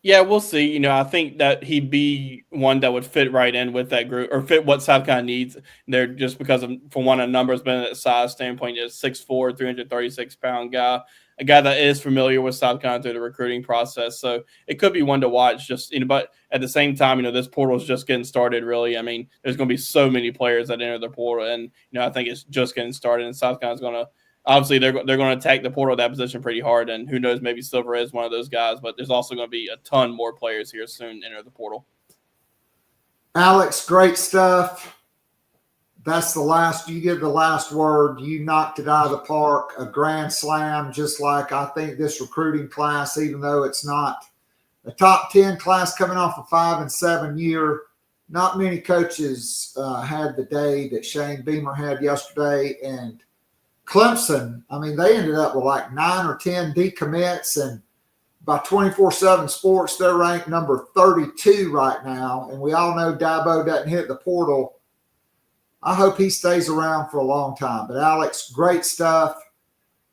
Yeah, we'll see. I think that he'd be one that would fit right in with that group or fit what South Carolina needs there just because of, for one, a numbers, but at a size standpoint, is 6'4", 336-pound guy, a guy that is familiar with South Carolina through the recruiting process. So it could be one to watch just, but at the same time, this portal is just getting started really. I mean, there's going to be so many players that enter the portal and, I think it's just getting started and South Carolina's going to, obviously, they're going to attack the portal, that position pretty hard, and who knows, maybe Silver is one of those guys, but there's also going to be a ton more players here soon enter the portal. Alex, great stuff. That's you give the last word. You knocked it out of the park, a grand slam, just like I think this recruiting class, even though it's not a top 10 class coming off a 5-7 year, not many coaches had the day that Shane Beamer had yesterday, and Clemson, I mean, they ended up with like 9 or 10 decommits, and by 24/7 Sports, they're ranked number 32 right now. And we all know Dabo doesn't hit the portal. I hope he stays around for a long time. But Alex, great stuff.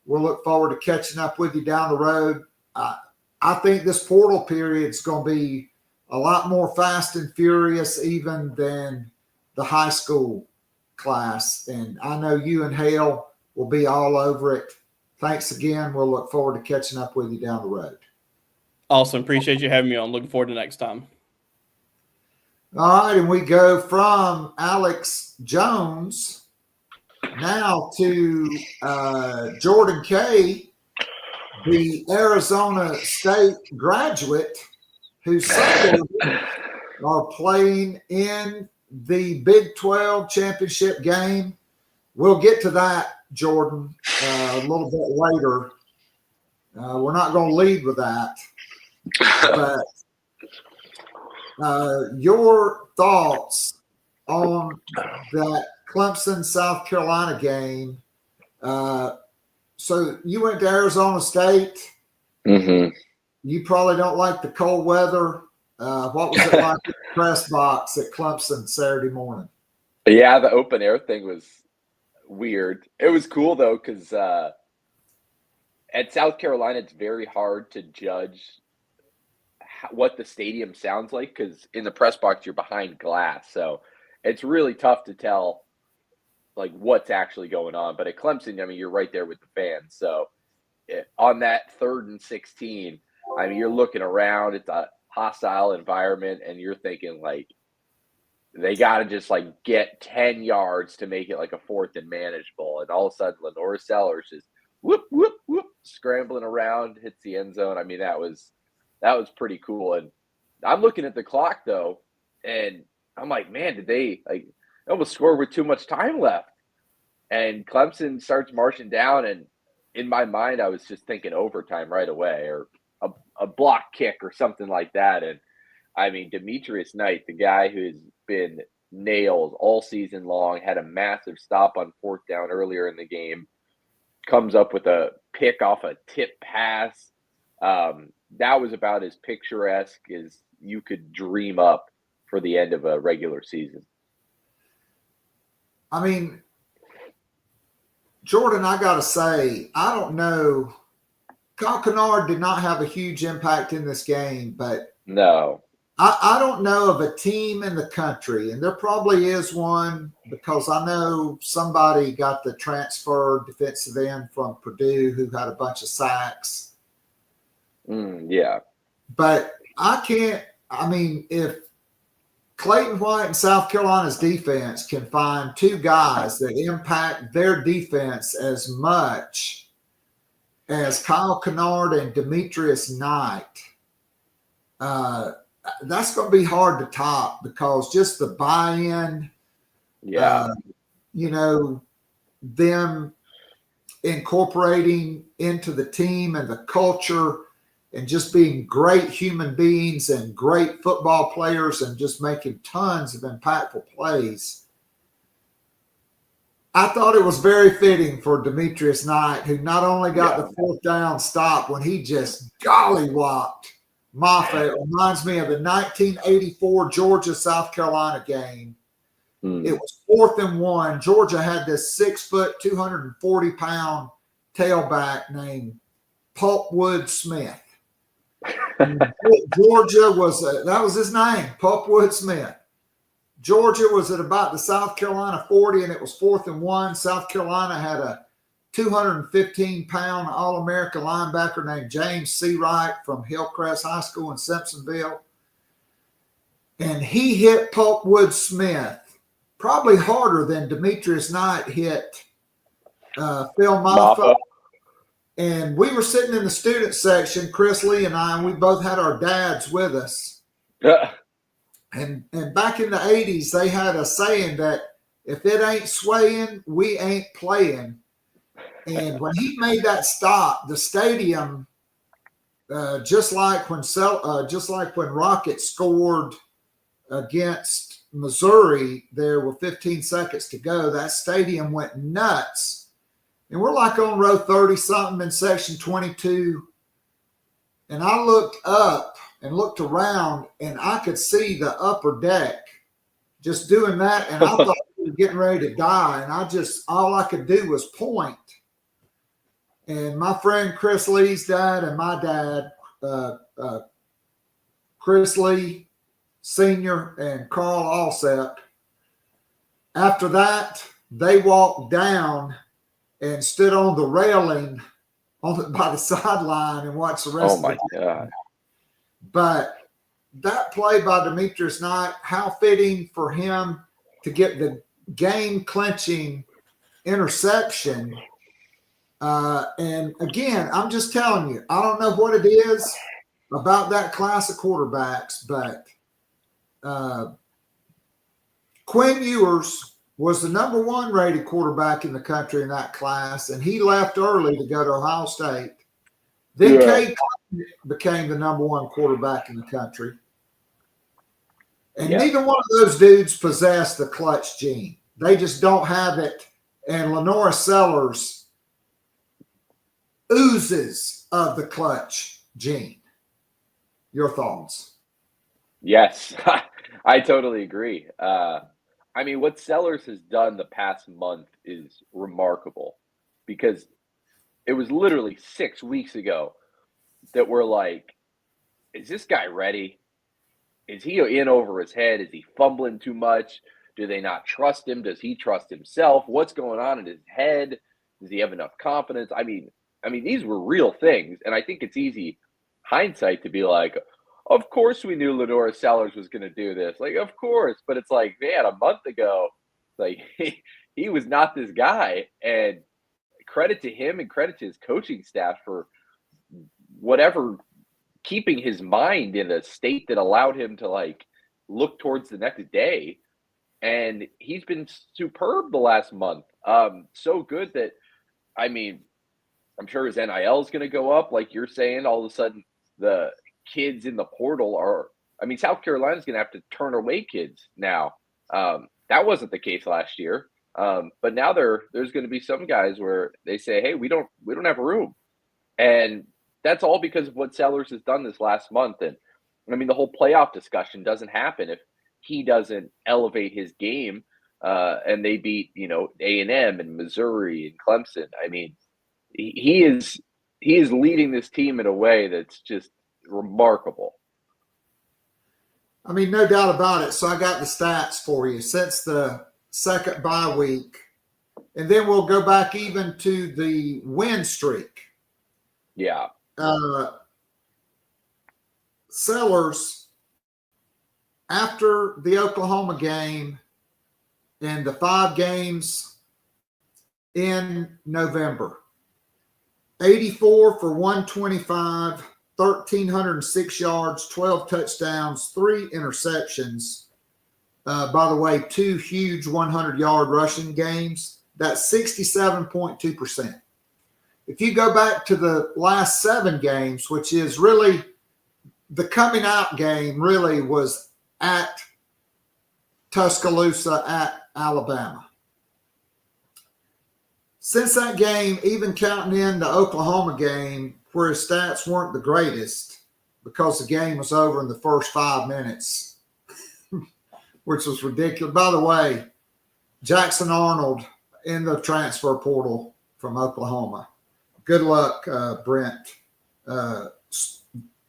We'll look forward to catching up with you down the road. I think this portal period is going to be a lot more fast and furious even than the high school class. And I know you and Hale will be all over it. Thanks again. We'll look forward to catching up with you down the road. Awesome. Appreciate you having me on. Looking forward to next time. All right. And we go from Alex Jones now to Jordan Kaye, the Arizona State graduate whose Sunday are playing in the Big 12 championship game. We'll get to that, Jordan, a little bit later. We're not going to lead with that. But your thoughts on that Clemson, South Carolina game. So you went to Arizona State. Mm-hmm. You probably don't like the cold weather. What was it like in the press box at Clemson Saturday morning? Yeah, the open air thing was weird. It was cool though, because at South Carolina, it's very hard to judge what the stadium sounds like because in the press box you're behind glass, so it's really tough to tell like what's actually going on. But at Clemson, I mean, you're right there with the fans. So on that 3rd and 16, I mean, you're looking around. It's a hostile environment, and you're thinking like, they got to just like get 10 yards to make it like a 4th and manageable. And all of a sudden, Lenore Sellers just whoop, whoop, whoop, scrambling around, hits the end zone. I mean, that was pretty cool. And I'm looking at the clock though, and I'm like, man, did they almost score with too much time left? And Clemson starts marching down. And in my mind, I was just thinking overtime right away, or a block kick or something like that. And I mean, Demetrius Knight, the guy who's been nailed all season long, had a massive stop on 4th down earlier in the game, comes up with a pick off a tip pass. That was about as picturesque as you could dream up for the end of a regular season. I mean, Jordan, I got to say, I don't know Kyle Kennard did not have a huge impact in this game, but No. I don't know of a team in the country, and there probably is one because I know somebody got the transfer defensive end from Purdue who had a bunch of sacks. Yeah. But if Clayton White and South Carolina's defense can find two guys that impact their defense as much as Kyle Kennard and Demetrius Knight, that's going to be hard to top because just the buy-in, them incorporating into the team and the culture and just being great human beings and great football players and just making tons of impactful plays. I thought it was very fitting for Demetrius Knight, who not only got the fourth down stop when he just golly-whopped Moffitt. It reminds me of the 1984 Georgia-South Carolina game. It was 4th and 1. Georgia had this 6-foot, 240-pound tailback named Pulpwood Smith. Georgia that was his name, Pulpwood Smith. Georgia was at about the South Carolina 40, and it was 4th and 1. South Carolina had a 215-pound All-American linebacker named James Seawright from Hillcrest High School in Simpsonville. And he hit Pulpwood Smith probably harder than Demetrius Knight hit Phil Moffitt. And we were sitting in the student section, Chris Lee and I, and we both had our dads with us. And back in the 80s, they had a saying that if it ain't swaying, we ain't playing. And when he made that stop, the stadium, just like when Rocket scored against Missouri there with 15 seconds to go, that stadium went nuts. And we're like on row 30-something in section 22. And I looked up and looked around, and I could see the upper deck just doing that. And I thought we were getting ready to die. And all I could do was point. And my friend Chris Lee's dad and my dad, Chris Lee Sr. and Carl Alsep, after that, they walked down and stood on the railing by the sideline and watched the rest of the game. God. But that play by Demetrius Knight, how fitting for him to get the game-clinching interception. And again, I'm just telling you, I don't know what it is about that class of quarterbacks, but Quinn Ewers was the number 1 rated quarterback in the country in that class, and he left early to go to Ohio State. Then Kaye became the number 1 quarterback in the country. And neither one of those dudes possess the clutch gene. They just don't have it. And Lenora Sellers oozes of the clutch gene. Your thoughts? Yes, I totally agree. What Sellers has done the past month is remarkable, because it was literally 6 weeks ago that we're like, is this guy ready? Is he in over his head? Is he fumbling too much? Do they not trust him? Does he trust himself? What's going on in his head? Does he have enough confidence? I mean, these were real things. And I think it's easy hindsight to be like, of course we knew Lenora Sellers was going to do this. Like, of course. But it's like, man, a month ago, like he was not this guy. And credit to him and credit to his coaching staff for whatever, keeping his mind in a state that allowed him to like look towards the next day. And he's been superb the last month. So good that, I'm sure his NIL is going to go up. Like you're saying, all of a sudden the kids in the portal South Carolina's going to have to turn away kids now. That wasn't the case last year. But now there's going to be some guys where they say, hey, we don't have room. And that's all because of what Sellers has done this last month. And the whole playoff discussion doesn't happen if he doesn't elevate his game. And they beat, A&M and Missouri and Clemson. He is he is leading this team in a way that's just remarkable. I mean, no doubt about it. So I got the stats for you since the second bye week. And then we'll go back even to the win streak. Yeah. Sellers, after the Oklahoma game and the 5 games in November, 84 for 125, 1,306 yards, 12 touchdowns, 3 interceptions. By the way, 2 huge 100-yard rushing games. That's 67.2%. If you go back to the last 7 games, which is really the coming out game, really was at Tuscaloosa at Alabama. Since that game, even counting in the Oklahoma game, where his stats weren't the greatest because the game was over in the first 5 minutes, which was ridiculous. By the way, Jackson Arnold in the transfer portal from Oklahoma. Good luck, Brent.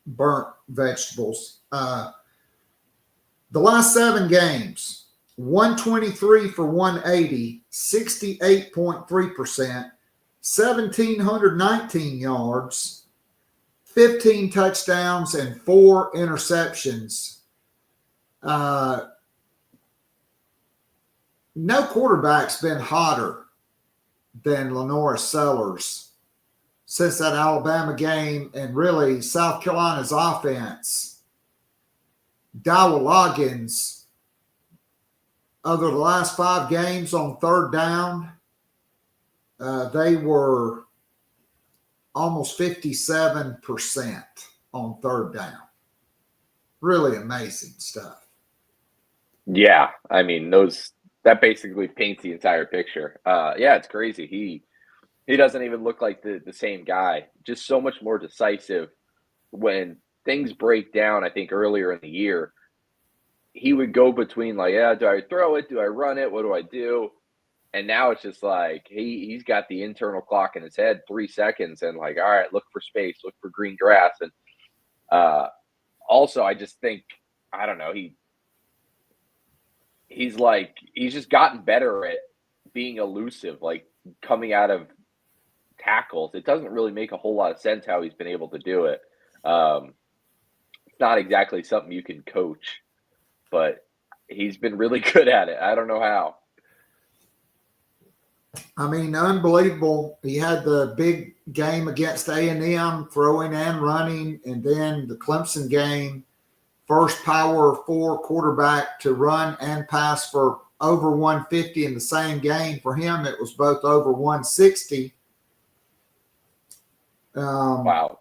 Burnt vegetables. The last 7 games, 123 for 180, 68.3%, 1,719 yards, 15 touchdowns, and 4 interceptions. No quarterback's been hotter than Lenoir Sellers since that Alabama game, and really South Carolina's offense. Dowell Loggins, over the last 5 games on third down, they were almost 57% on third down. Really amazing stuff. Yeah, I mean, that basically paints the entire picture. Yeah, it's crazy. He doesn't even look like the same guy. Just so much more decisive when things break down. I think earlier in the year, he would go between like, yeah, do I throw it? Do I run it? What do I do? And now it's just like he's got the internal clock in his head, 3 seconds, and like, all right, look for space, look for green grass. And also, I just think, I don't know, he's just gotten better at being elusive, like coming out of tackles. It doesn't really make a whole lot of sense how he's been able to do it. It's not exactly something you can coach, but he's been really good at it. I don't know how. I mean, unbelievable. He had the big game against A&M, throwing and running, and then the Clemson game, first Power 4 quarterback to run and pass for over 150 in the same game. For him, it was both over 160. Wow.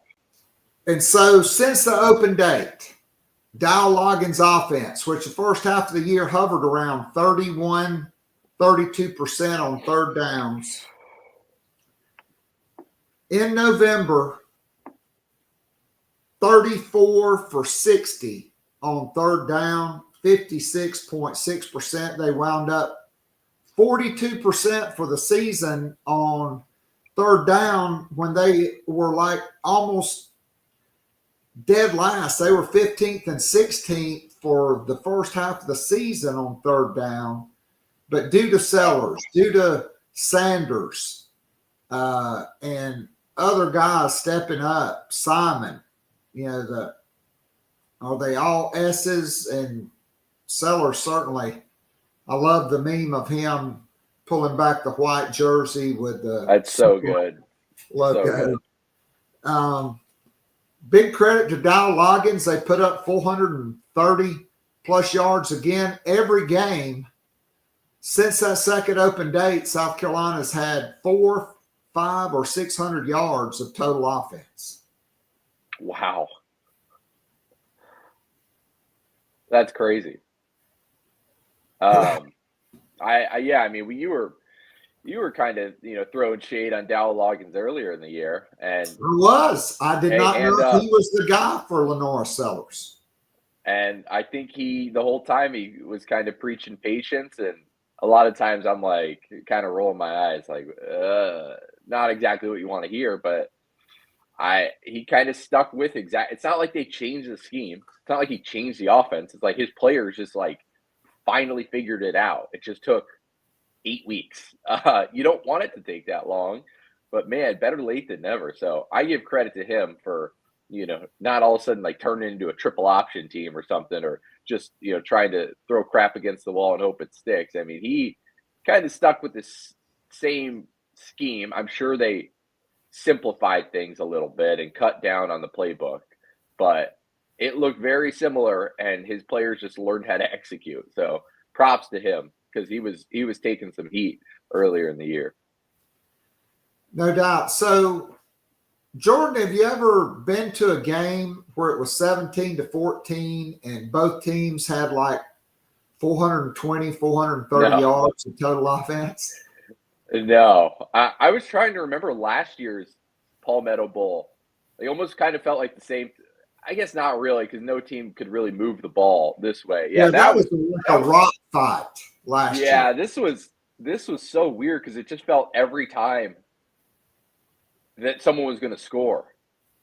And so since the open date, Dowell Loggins' offense, which the first half of the year hovered around 32% on third downs. In November, 34 for 60 on third down, 56.6%. They wound up 42% for the season on third down when they were like almost dead last. They were 15th and 16th for the first half of the season on third down. But due to Sellers, due to Sanders, and other guys stepping up, Simon, are they all S's? And Sellers certainly. I love the meme of him pulling back the white jersey with the. That's so good. Logo. So good. Big credit to Dowell Loggins. They put up 430 plus yards again every game. Since that second open date, South Carolina's had 400, 500, or 600 yards of total offense. Wow. That's crazy. I mean, you were kind of, throwing shade on Dowell Loggins earlier in the year, and I did not know he was the guy for Lenoir Sellers. And I think the whole time he was kind of preaching patience, and a lot of times I'm like kind of rolling my eyes, like, not exactly what you want to hear, but he kind of stuck with it's not like they changed the scheme. It's not like he changed the offense. It's like his players just like finally figured it out. It just took 8 weeks. You don't want it to take that long, but man, better late than never. So I give credit to him for, not all of a sudden like turning into a triple option team or something, or just, trying to throw crap against the wall and hope it sticks. I mean, he kind of stuck with this same scheme. I'm sure they simplified things a little bit and cut down on the playbook, but it looked very similar, and his players just learned how to execute. So props to him, because he was taking some heat earlier in the year. No doubt. So, Jordan, have you ever been to a game where it was 17-14 and both teams had like 420, 430 yards of total offense? No. I was trying to remember last year's Palmetto Bowl. They almost kind of felt like the same. I guess not really, because no team could really move the ball this way. Yeah, that was like a rock fight last year. Yeah, this was so weird, because it just felt every time that someone was going to score.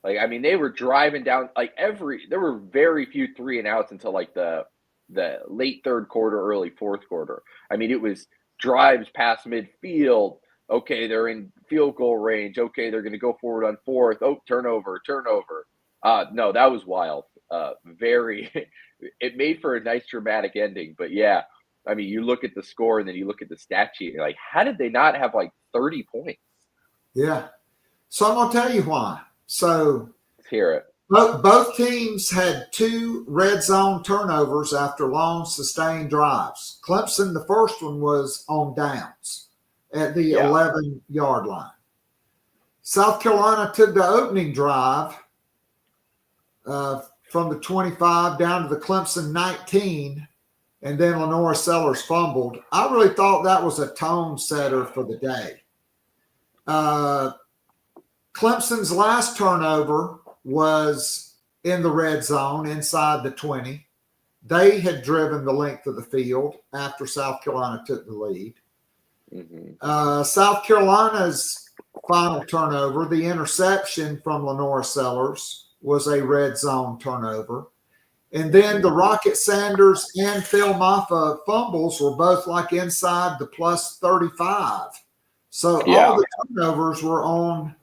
Like, I mean, they were driving down there were very few 3 and outs until like the late third quarter, early fourth quarter. I mean, it was drives past midfield. Okay, they're in field goal range. Okay, they're going to go forward on fourth. Oh, turnover. No, that was wild. It made for a nice dramatic ending. But yeah, I mean, you look at the score and then you look at the stat sheet and you're like, how did they not have like 30 points? Yeah. So I'm going to tell you why. So let's hear it. Both teams had 2 red zone turnovers after long sustained drives. Clemson, the first one was on downs at the 11-yard line. South Carolina took the opening drive from the 25 down to the Clemson 19, and then Lenora Sellers fumbled. I really thought that was a tone setter for the day. Clemson's last turnover was in the red zone inside the 20. They had driven the length of the field after South Carolina took the lead. Mm-hmm. South Carolina's final turnover, the interception from Lenora Sellers, was a red zone turnover. And then the Rocket Sanders and Phil Maffa fumbles were both like inside the plus 35. So all the turnovers were on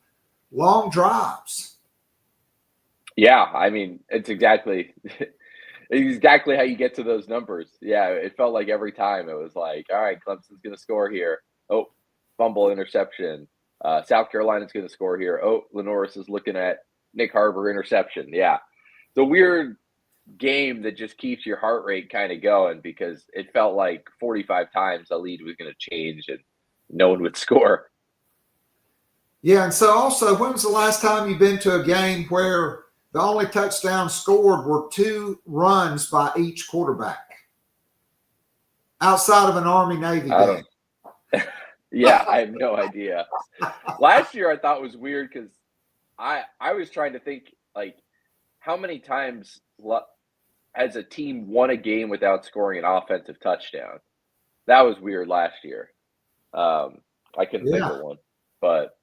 long drives. Yeah, I mean, it's exactly how you get to those numbers. Yeah, it felt like every time it was like, all right, Clemson's going to score here. Oh, fumble, interception. South Carolina's going to score here. Oh, Lenoris is looking at Nick Harbor, interception. Yeah, it's a weird game that just keeps your heart rate kind of going, because it felt like 45 times the lead was going to change and no one would score. Yeah, and so also, when was the last time you've been to a game where the only touchdowns scored were 2 runs by each quarterback outside of an Army-Navy game? Yeah, I have no idea. Last year I thought was weird, because I was trying to think, like, how many times has a team won a game without scoring an offensive touchdown? That was weird last year. I couldn't think of one. But,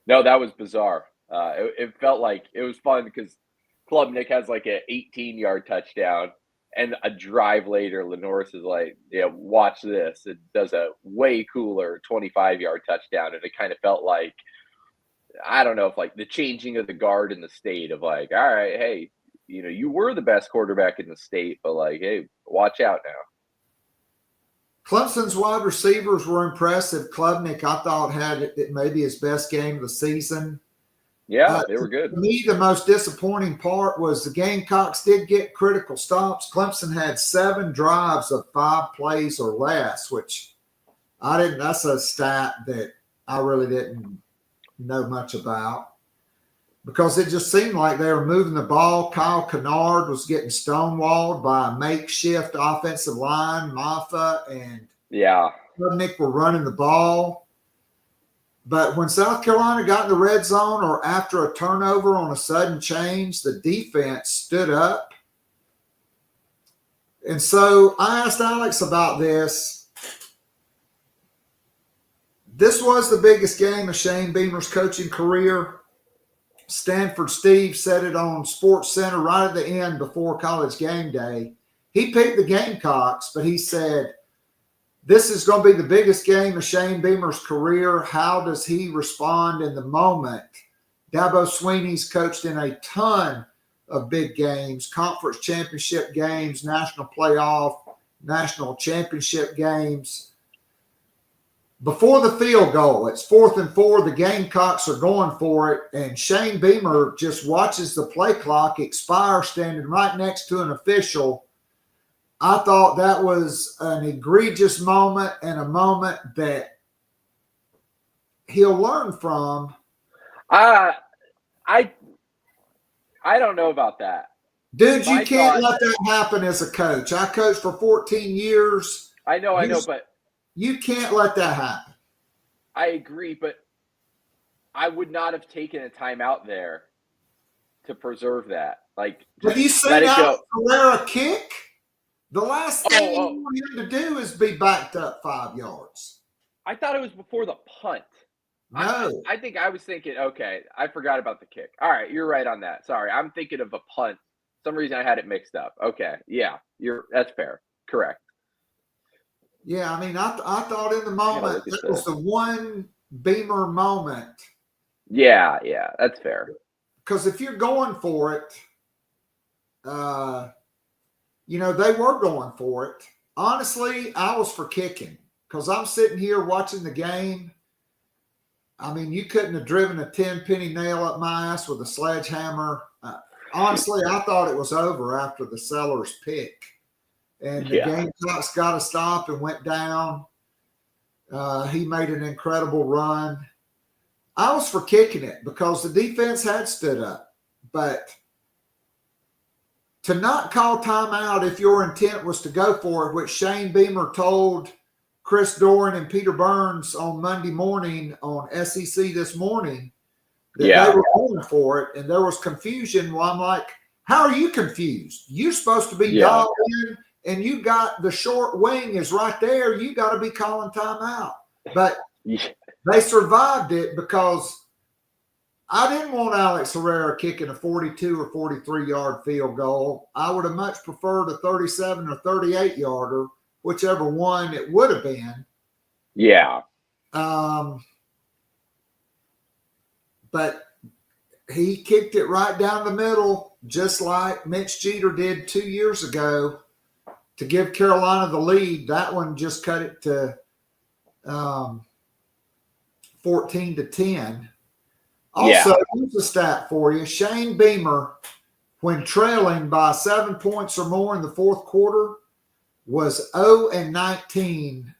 no, that was bizarre. It felt like it was fun, because Klubnik has like an 18-yard touchdown, and a drive later, Lenoris is like, watch this. It does a way cooler 25-yard touchdown, and it kind of felt like, I don't know, if like the changing of the guard in the state of like, all right, hey, you were the best quarterback in the state, but like, hey, watch out now. Clemson's wide receivers were impressive. Klubnik, I thought, had maybe his best game of the season. Yeah, they were good. To me, the most disappointing part was the Gamecocks did get critical stops. Clemson had 7 drives of 5 plays or less, which that's a stat that I really didn't know much about, because it just seemed like they were moving the ball. Kyle Kennard was getting stonewalled by a makeshift offensive line. Maffa and Klubnik were running the ball. But when South Carolina got in the red zone or after a turnover on a sudden change, the defense stood up. And so I asked Alex about this. This was the biggest game of Shane Beamer's coaching career. Stanford Steve said it on Sports Center right at the end before College game day. He picked the Gamecocks, but he said, this is going to be the biggest game of Shane Beamer's career. How does he respond in the moment? Dabo Swinney's coached in a ton of big games, conference championship games, national playoff, national championship games. Before the field goal, it's 4th and 4. The Gamecocks are going for it, and Shane Beamer just watches the play clock expire standing right next to an official. I thought that was an egregious moment and a moment that he'll learn from. I don't know about that. Dude, you can't let that happen as a coach. I coached for 14 years. I know, but you can't let that happen. I agree, but I would not have taken a timeout there to preserve that. Like, have you seen Alex Herrera kick? The last thing you want him to do is be backed up 5 yards. I thought it was before the punt. No. I think I was thinking, okay, I forgot about the kick. All right, you're right on that. Sorry, I'm thinking of a punt. For some reason I had it mixed up. Okay, yeah, that's fair. Correct. Yeah, I mean, I thought in the moment that was the one Beamer moment. Yeah, that's fair. Because if you're going for it, they were going for it. Honestly, I was for kicking because I'm sitting here watching the game. I mean, you couldn't have driven a 10-penny nail up my ass with a sledgehammer. Honestly, I thought it was over after the Sellers pick. And the Gamecocks got to stop and went down. He made an incredible run. I was for kicking it because the defense had stood up. But to not call timeout if your intent was to go for it, which Shane Beamer told Chris Doran and Peter Burns on Monday morning on SEC This Morning, that they were going for it, and there was confusion. Well, I'm like, how are you confused? You're supposed to be dialed in, and you got the short wing is right there. You got to be calling timeout. But they survived it because I didn't want Alex Herrera kicking a 42 or 43-yard field goal. I would have much preferred a 37 or 38-yarder, whichever one it would have been. Yeah. But he kicked it right down the middle, just like Mitch Jeter did 2 years ago to give Carolina the lead. That one just cut it to 14-10. Also, here's a stat for you. Shane Beamer, when trailing by 7 points or more in the fourth quarter, was 0-19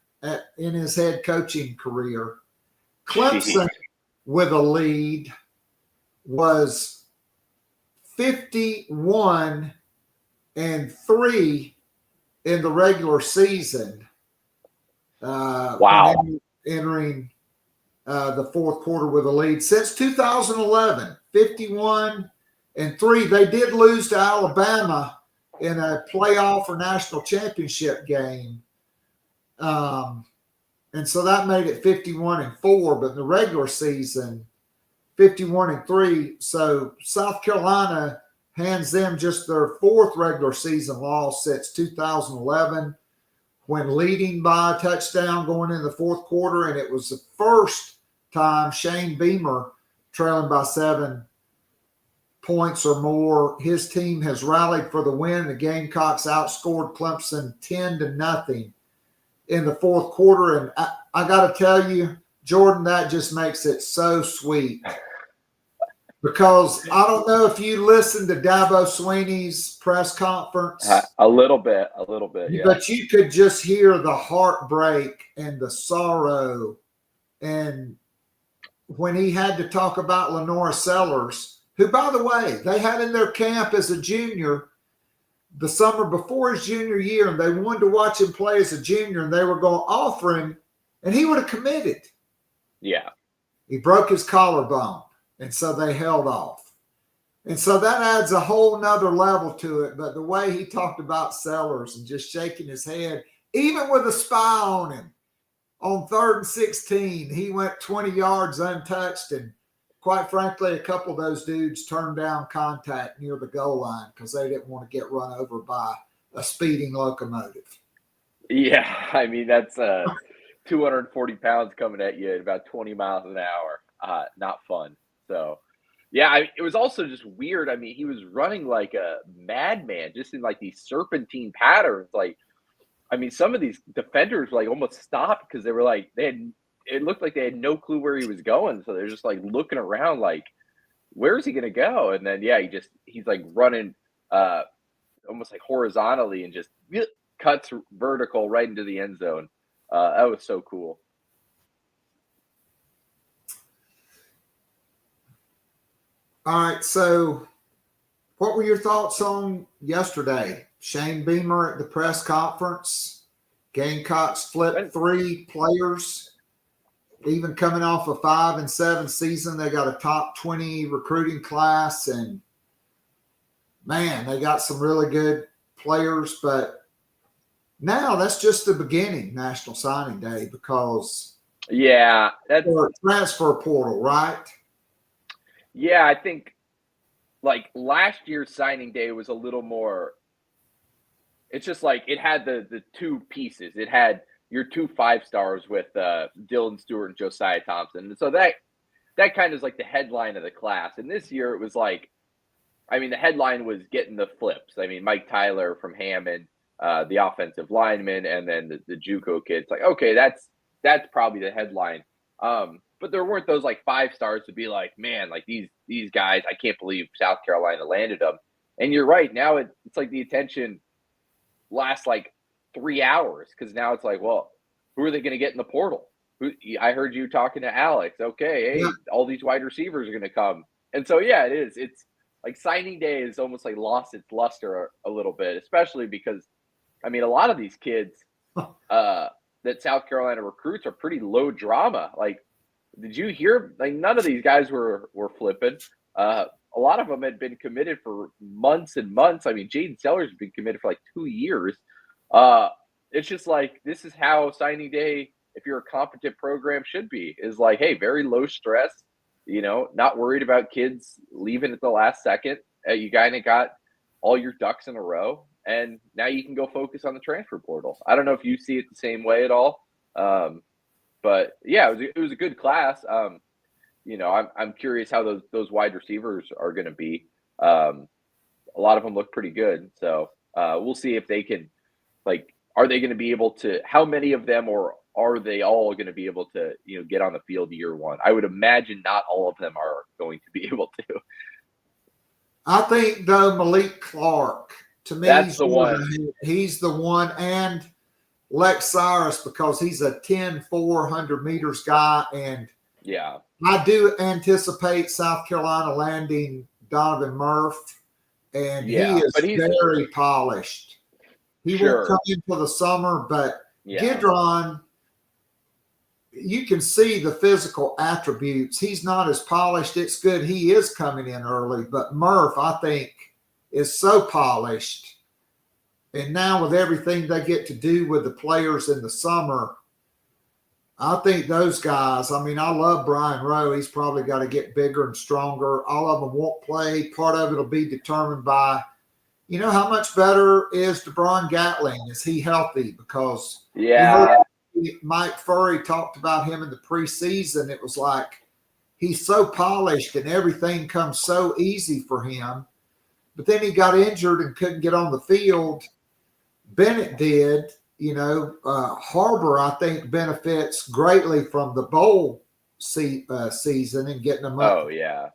in his head coaching career. Clemson, with a lead, was 51-3 in the regular season. Wow. Entering the fourth quarter with a lead. Since 2011, 51-3. They did lose to Alabama in a playoff or national championship game. And so that made it 51-4, but in the regular season, 51-3. So South Carolina hands them just their fourth regular season loss since 2011 when leading by a touchdown going in the fourth quarter. And it was the first time Shane Beamer trailing by 7 points or more. His team has rallied for the win. The Gamecocks outscored Clemson 10-0 in the fourth quarter. And I got to tell you, Jordan, that just makes it so sweet. Because I don't know if you listened to Dabo Swinney's press conference. A little bit, yeah. But you could just hear the heartbreak and the sorrow. And when he had to talk about Lenora Sellers, who, by the way, they had in their camp as a junior the summer before his junior year, and they wanted to watch him play as a junior, and they were going to offer him, and he would have committed. Yeah. He broke his collarbone, and so they held off. And so that adds a whole nother level to it. But the way he talked about Sellers and just shaking his head, even with a spy on him, on 3rd and 16, he went 20 yards untouched, and quite frankly, a couple of those dudes turned down contact near the goal line because they didn't want to get run over by a speeding locomotive. Yeah, I mean, that's 240 pounds coming at you at about 20 miles an hour. Not fun. So, yeah, it was also just weird. I mean, he was running like a madman, just in like these serpentine patterns. Like, I mean, some of these defenders like almost stopped because they were like, it looked like they had no clue where he was going. So they're just like looking around like, where is he going to go? And then, yeah, he's like running almost like horizontally and just cuts vertical right into the end zone. That was so cool. All right, so what were your thoughts on yesterday? Shane Beamer at the press conference. Gamecocks flipped 3 players, even coming off a 5-7 season. They got a top 20 recruiting class, and man, they got some really good players. But now that's just the beginning, National Signing Day, because that's transfer portal, right? Yeah, I think like last year's signing day was a little more. It's just like it had the 2 pieces. It had your 2 5-stars with Dylan Stewart and Josiah Thompson. And so that kind of is like the headline of the class. And this year it was like, I mean, the headline was getting the flips. I mean, Mike Tyler from Hammond, the offensive lineman, and then the JUCO kid. It's like, okay, that's probably the headline. But there weren't those like 5-stars to be like, man, like these guys, I can't believe South Carolina landed them. And you're right. Now it's like the attention lasts like 3 hours because now it's like, well, who are they going to get in the portal? I heard you talking to Alex. Okay, hey, all these wide receivers are going to come. And so, yeah, it is. It's like signing day is almost like lost its luster a little bit, especially because, I mean, a lot of these kids that South Carolina recruits are pretty low drama. Like, did you hear? Like, none of these guys were flipping. A lot of them had been committed for months and months. I mean, Jaden Sellers has been committed for like 2 years. It's just like, this is how signing day, if you're a competent program, should be, is like, hey, very low stress, not worried about kids leaving at the last second. You kind of got all your ducks in a row, and now you can go focus on the transfer portal. I don't know if you see it the same way at all. But yeah, it was a good class. I'm curious how those wide receivers are going to be. A lot of them look pretty good. So we'll see if they can, like, are they going to be able to, how many of them, or are they all going to be able to, get on the field year one? I would imagine not all of them are going to be able to. I think, though, Malik Clark, to me, that's the one. He's the one. And Lex Cyrus, because he's a 10-400 meters guy. And yeah, I do anticipate South Carolina landing Donovan Murph, and he is very polished. He won't come in for the summer, but Gidron, you can see the physical attributes. He's not as polished. It's good he is coming in early, but Murph, I think, is so polished. And now with everything they get to do with the players in the summer, I think those guys, I mean, I love Brian Rowe. He's probably got to get bigger and stronger. All of them won't play. Part of it will be determined by, how much better is DeBron Gatling? Is he healthy? Because Mike Furry talked about him in the preseason. It was like he's so polished and everything comes so easy for him. But then he got injured and couldn't get on the field. Bennett did. Harbor, I think, benefits greatly from the bowl season and getting them up. Oh, yeah.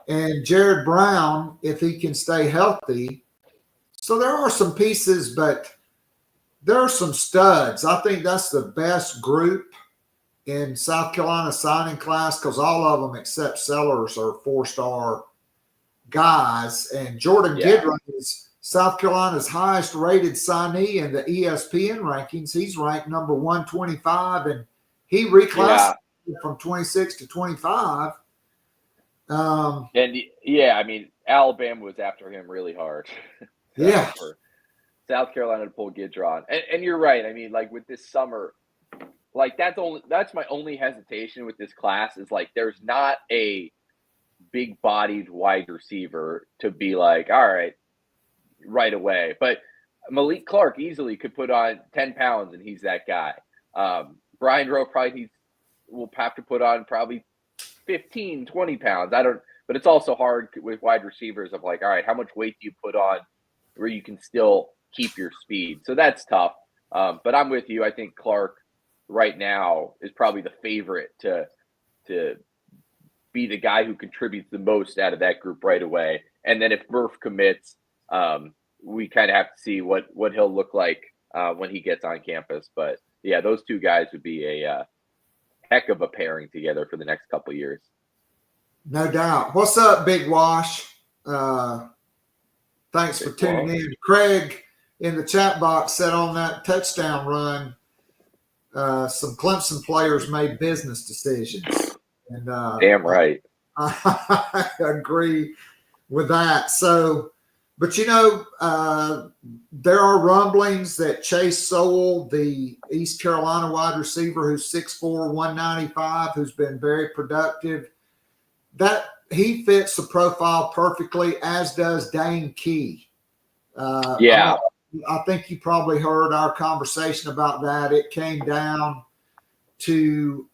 And Jared Brown, if he can stay healthy. So there are some pieces, but there are some studs. I think that's the best group in South Carolina signing class because all of them except Sellers are 4-star guys. And Jordan Gidron is South Carolina's highest rated signee in the ESPN rankings. He's ranked number 125, and he reclassified from 26 to 25. I mean, Alabama was after him really hard. For South Carolina to pull Gidron. And you're right. I mean, like with this summer, like that's my only hesitation with this class is like there's not a big-bodied wide receiver to be like, all right away. But Malik Clark easily could put on 10 pounds, and he's that guy. Brian Rowe probably will have to put on probably 15, 20 pounds. But it's also hard with wide receivers of like, all right, how much weight do you put on where you can still keep your speed? So that's tough. But I'm with you. I think Clark right now is probably the favorite to be the guy who contributes the most out of that group right away. And then if Murph commits, we kind of have to see what he'll look like when he gets on campus. But yeah, those two guys would be a heck of a pairing together for the next couple of years. No doubt. What's up, Big Wash? Thanks for tuning in. Craig in the chat box said on that touchdown run, some Clemson players made business decisions. And damn right. I agree with that. So, but there are rumblings that Chase Sowell, the East Carolina wide receiver who's 6'4", 195, who's been very productive, that he fits the profile perfectly, as does Dane Key. Yeah. I think you probably heard our conversation about that. It came down to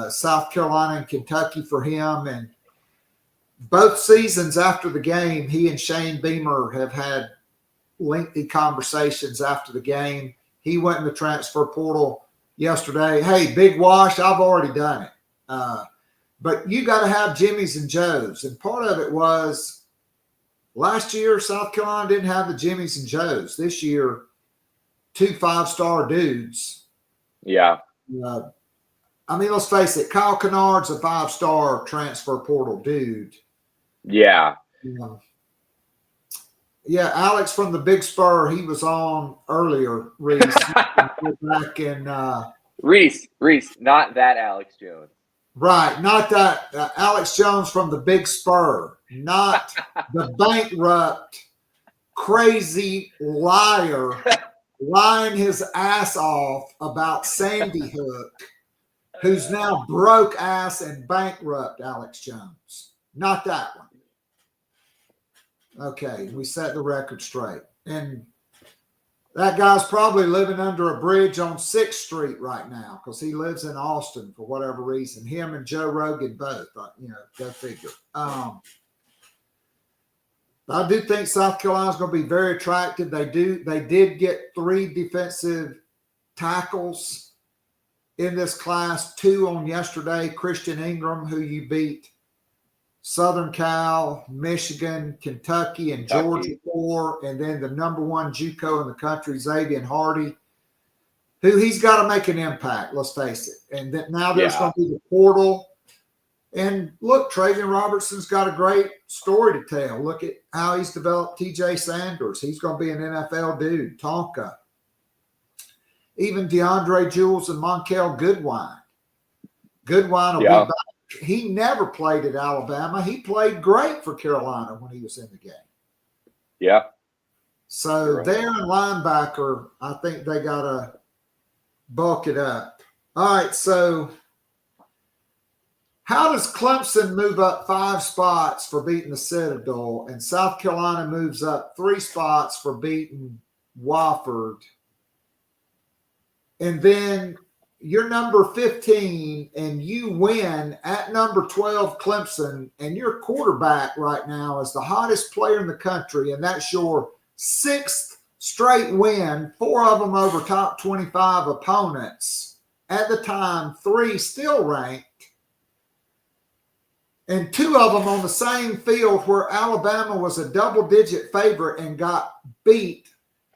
South Carolina and Kentucky for him. And both seasons after the game, he and Shane Beamer have had lengthy conversations after the game. He went in the transfer portal yesterday. Hey, Big Wash, I've already done it. But you got to have Jimmys and Joes. And part of it was last year, South Carolina didn't have the Jimmys and Joes. This year, 2 5-star dudes. Yeah. I mean, let's face it, Kyle Kennard's a 5-star transfer portal dude. Yeah. Yeah, Alex from the Big Spur, he was on earlier, Reese. Back in Reese, not that Alex Jones. Right, not that Alex Jones from the Big Spur, not the bankrupt, crazy liar lying his ass off about Sandy Hook, who's now broke ass and bankrupt Alex Jones. Not that one. Okay, we set the record straight. And that guy's probably living under a bridge on 6th Street right now because he lives in Austin for whatever reason. Him and Joe Rogan both, go figure. I do think South Carolina's going to be very attractive. They did get 3 defensive tackles in this class, 2 on yesterday. Christian Ingram, who you beat Southern Cal, Michigan, Kentucky, and Georgia for, and then the number 1 JUCO in the country, Xavier Hardy, who he's got to make an impact, let's face it. And then now there's going to be the portal. And look, Trajan Robertson's got a great story to tell. Look at how he's developed TJ Sanders. He's going to be an NFL dude. Tonka. Even DeAndre Jules and Monkel Goodwine. Goodwine will be back. He never played at Alabama. He played great for Carolina when he was in the game. Yeah. So there in linebacker, I think they got to bulk it up. All right, so how does Clemson move up 5 spots for beating the Citadel, and South Carolina moves up 3 spots for beating Wofford? And then you're number 15 and you win at number 12 Clemson, and your quarterback right now is the hottest player in the country, and that's your 6th straight win, 4 of them over top 25 opponents. At the time, 3 still ranked, and 2 of them on the same field where Alabama was a double-digit favorite and got beat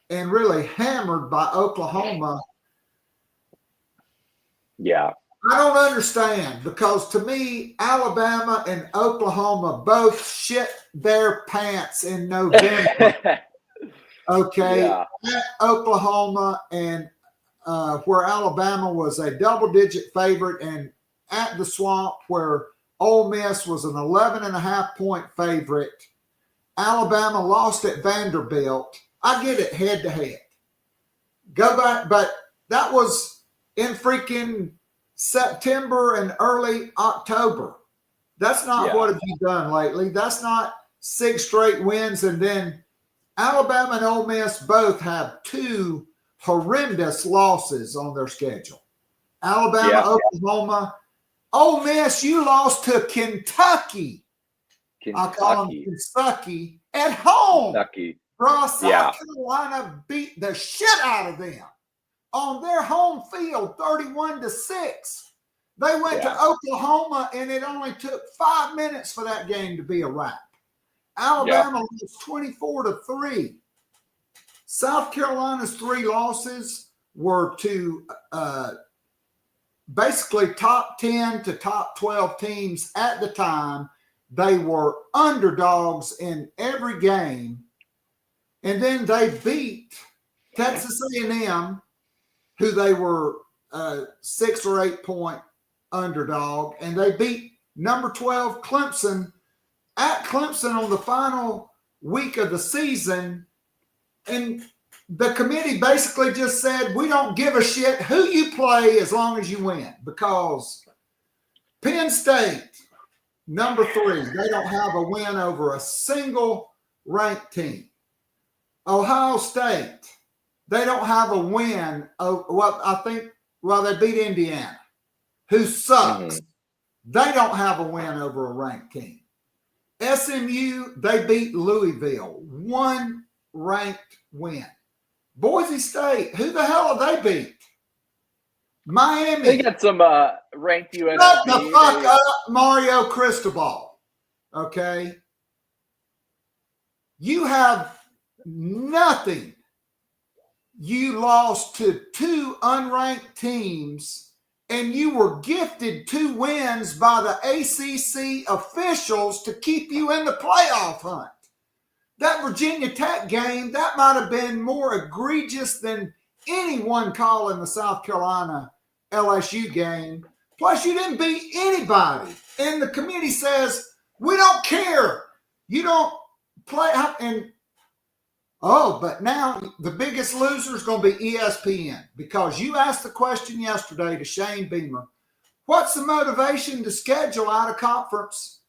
and really hammered by Oklahoma. Yeah. I don't understand, because to me, Alabama and Oklahoma both shit their pants in November. Okay. Yeah. At Oklahoma and where Alabama was a double-digit favorite, and at the Swamp where Ole Miss was an 11.5-point favorite. Alabama lost at Vanderbilt. I get it head-to-head. Go back, but that was in freaking September and early October. That's not what have you done lately. That's not 6 straight wins. And then Alabama and Ole Miss both have 2 horrendous losses on their schedule. Alabama, Oklahoma. Ole Miss, you lost to Kentucky. I call them Kentucky at home. Bro, South Carolina beat the shit out of them on their home field, 31-6. They went to Oklahoma, and it only took 5 minutes for that game to be a wrap. Alabama lost 24-3. South Carolina's 3 losses were to basically top 10 to top 12 teams at the time. They were underdogs in every game. And then they beat Texas A&M, who they were 6 or 8 point underdog. And they beat number 12 Clemson at Clemson on the final week of the season. And the committee basically just said, we don't give a shit who you play as long as you win, because Penn State, number 3, they don't have a win over a single ranked team. Ohio State, they don't have a win. They beat Indiana, who sucks. They don't have a win over a ranked team. SMU, they beat Louisville, 1 ranked win. Boise State, who the hell have they beat? Miami. They got some ranked UNLV. Shut the fuck up, Mario Cristobal. Okay? You have nothing. You lost to 2 unranked teams, and you were gifted 2 wins by the ACC officials to keep you in the playoff hunt. That Virginia Tech game, that might have been more egregious than any one call in the South Carolina LSU game. Plus, you didn't beat anybody. And the committee says, we don't care. You don't play. But now the biggest loser is going to be ESPN, because you asked the question yesterday to Shane Beamer, what's the motivation to schedule out of conference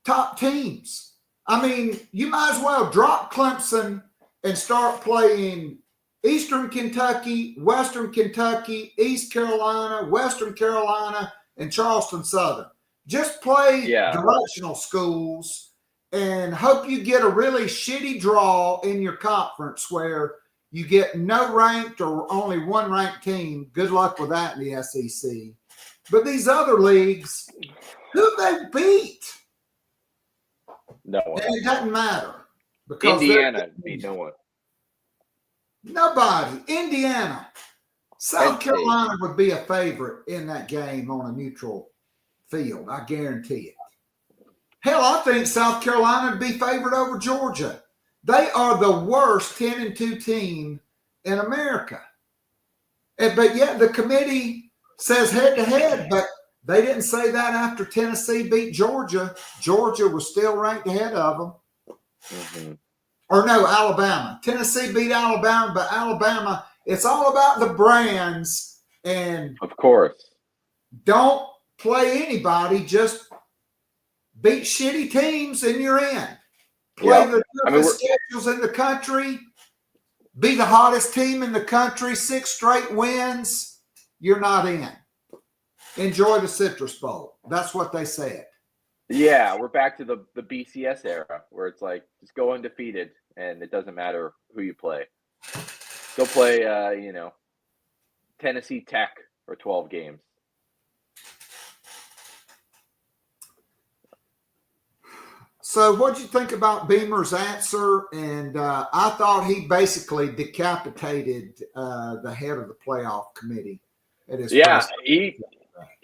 top teams? I mean, you might as well drop Clemson and start playing Eastern Kentucky, Western Kentucky, East Carolina, Western Carolina, and Charleston Southern. Just play directional schools and hope you get a really shitty draw in your conference where you get no ranked or only 1 ranked team. Good luck with that in the SEC. But these other leagues, who they beat? No one. And it doesn't matter. Because Indiana beat no one. Nobody. Indiana. South Carolina would be a favorite in that game on a neutral field. I guarantee it. Hell, I think South Carolina would be favored over Georgia. They are the worst 10-2 team in America. But yet the committee says head-to-head, but they didn't say that after Tennessee beat Georgia. Georgia was still ranked ahead of them. Or no, Alabama. Tennessee beat Alabama, but Alabama, it's all about the brands. And of course, don't play anybody. Just beat shitty teams and you're in. Play the toughest schedules in the country. Be the hottest team in the country. 6 straight wins. You're not in. Enjoy the Citrus Bowl. That's what they said. Yeah, we're back to the BCS era where it's like just go undefeated and it doesn't matter who you play. Go play, Tennessee Tech for 12 games. So what'd you think about Beamer's answer? And I thought he basically decapitated the head of the playoff committee at his press.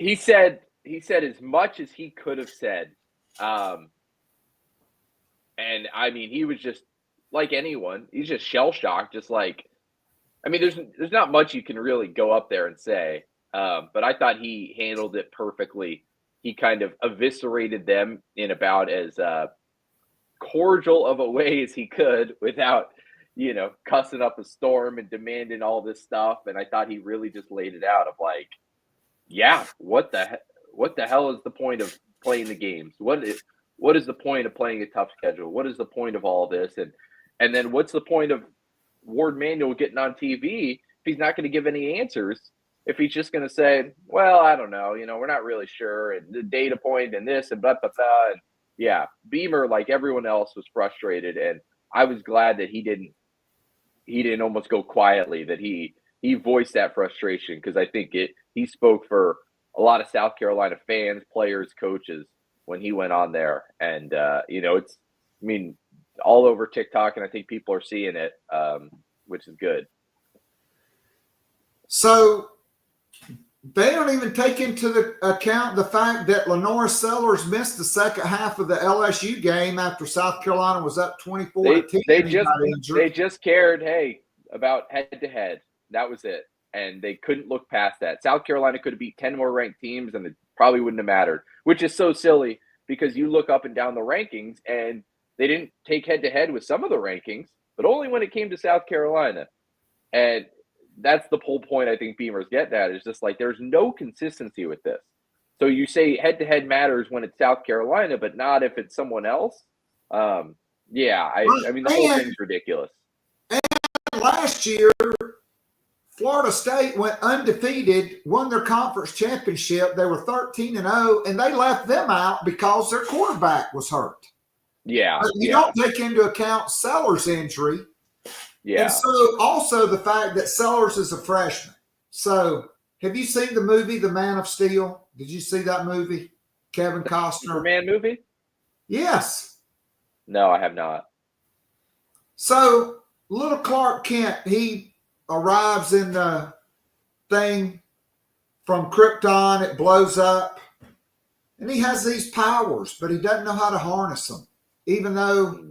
He said as much as he could have said. And I mean, he was just like anyone. He's just shell-shocked, just like, I mean, there's not much you can really go up there and say. But I thought he handled it perfectly. He kind of eviscerated them in about as cordial of a way as he could without cussing up a storm and demanding all this stuff. And I thought he really just laid it out of like, yeah, what the hell is the point of playing the games? What is the point of playing a tough schedule? What is the point of all this? And then what's the point of Ward Manuel getting on TV if he's not going to give any answers? If he's just going to say, well, I don't know, we're not really sure, and the data point and this and blah, blah, blah. And yeah, Beamer, like everyone else, was frustrated, and I was glad that he didn't almost go quietly, that he voiced that frustration, because I think he spoke for a lot of South Carolina fans, players, coaches when he went on there. And, all over TikTok, and I think people are seeing it, which is good. So they don't even take into the account the fact that Lenora Sellers missed the second half of the LSU game after South Carolina was up 24-10. They just cared, about head-to-head. That was it. And they couldn't look past that. South Carolina could have beat 10 more ranked teams, and it probably wouldn't have mattered, which is so silly because you look up and down the rankings, and they didn't take head-to-head with some of the rankings, but only when it came to South Carolina. And that's the whole point I think Beamer's getting at, is just like there's no consistency with this. So you say head-to-head matters when it's South Carolina, but not if it's someone else. The whole thing's ridiculous. And last year, Florida State went undefeated, won their conference championship. They were 13-0, and they left them out because their quarterback was hurt. Yeah. But you don't take into account Sellers' injury. Yeah. And so also the fact that Sellers is a freshman. So have you seen the movie, The Man of Steel? Did you see that movie? Kevin Costner. Superman movie? Yes. No, I have not. So little Clark Kent, he arrives in the thing from Krypton. It blows up. And he has these powers, but he doesn't know how to harness them. Even though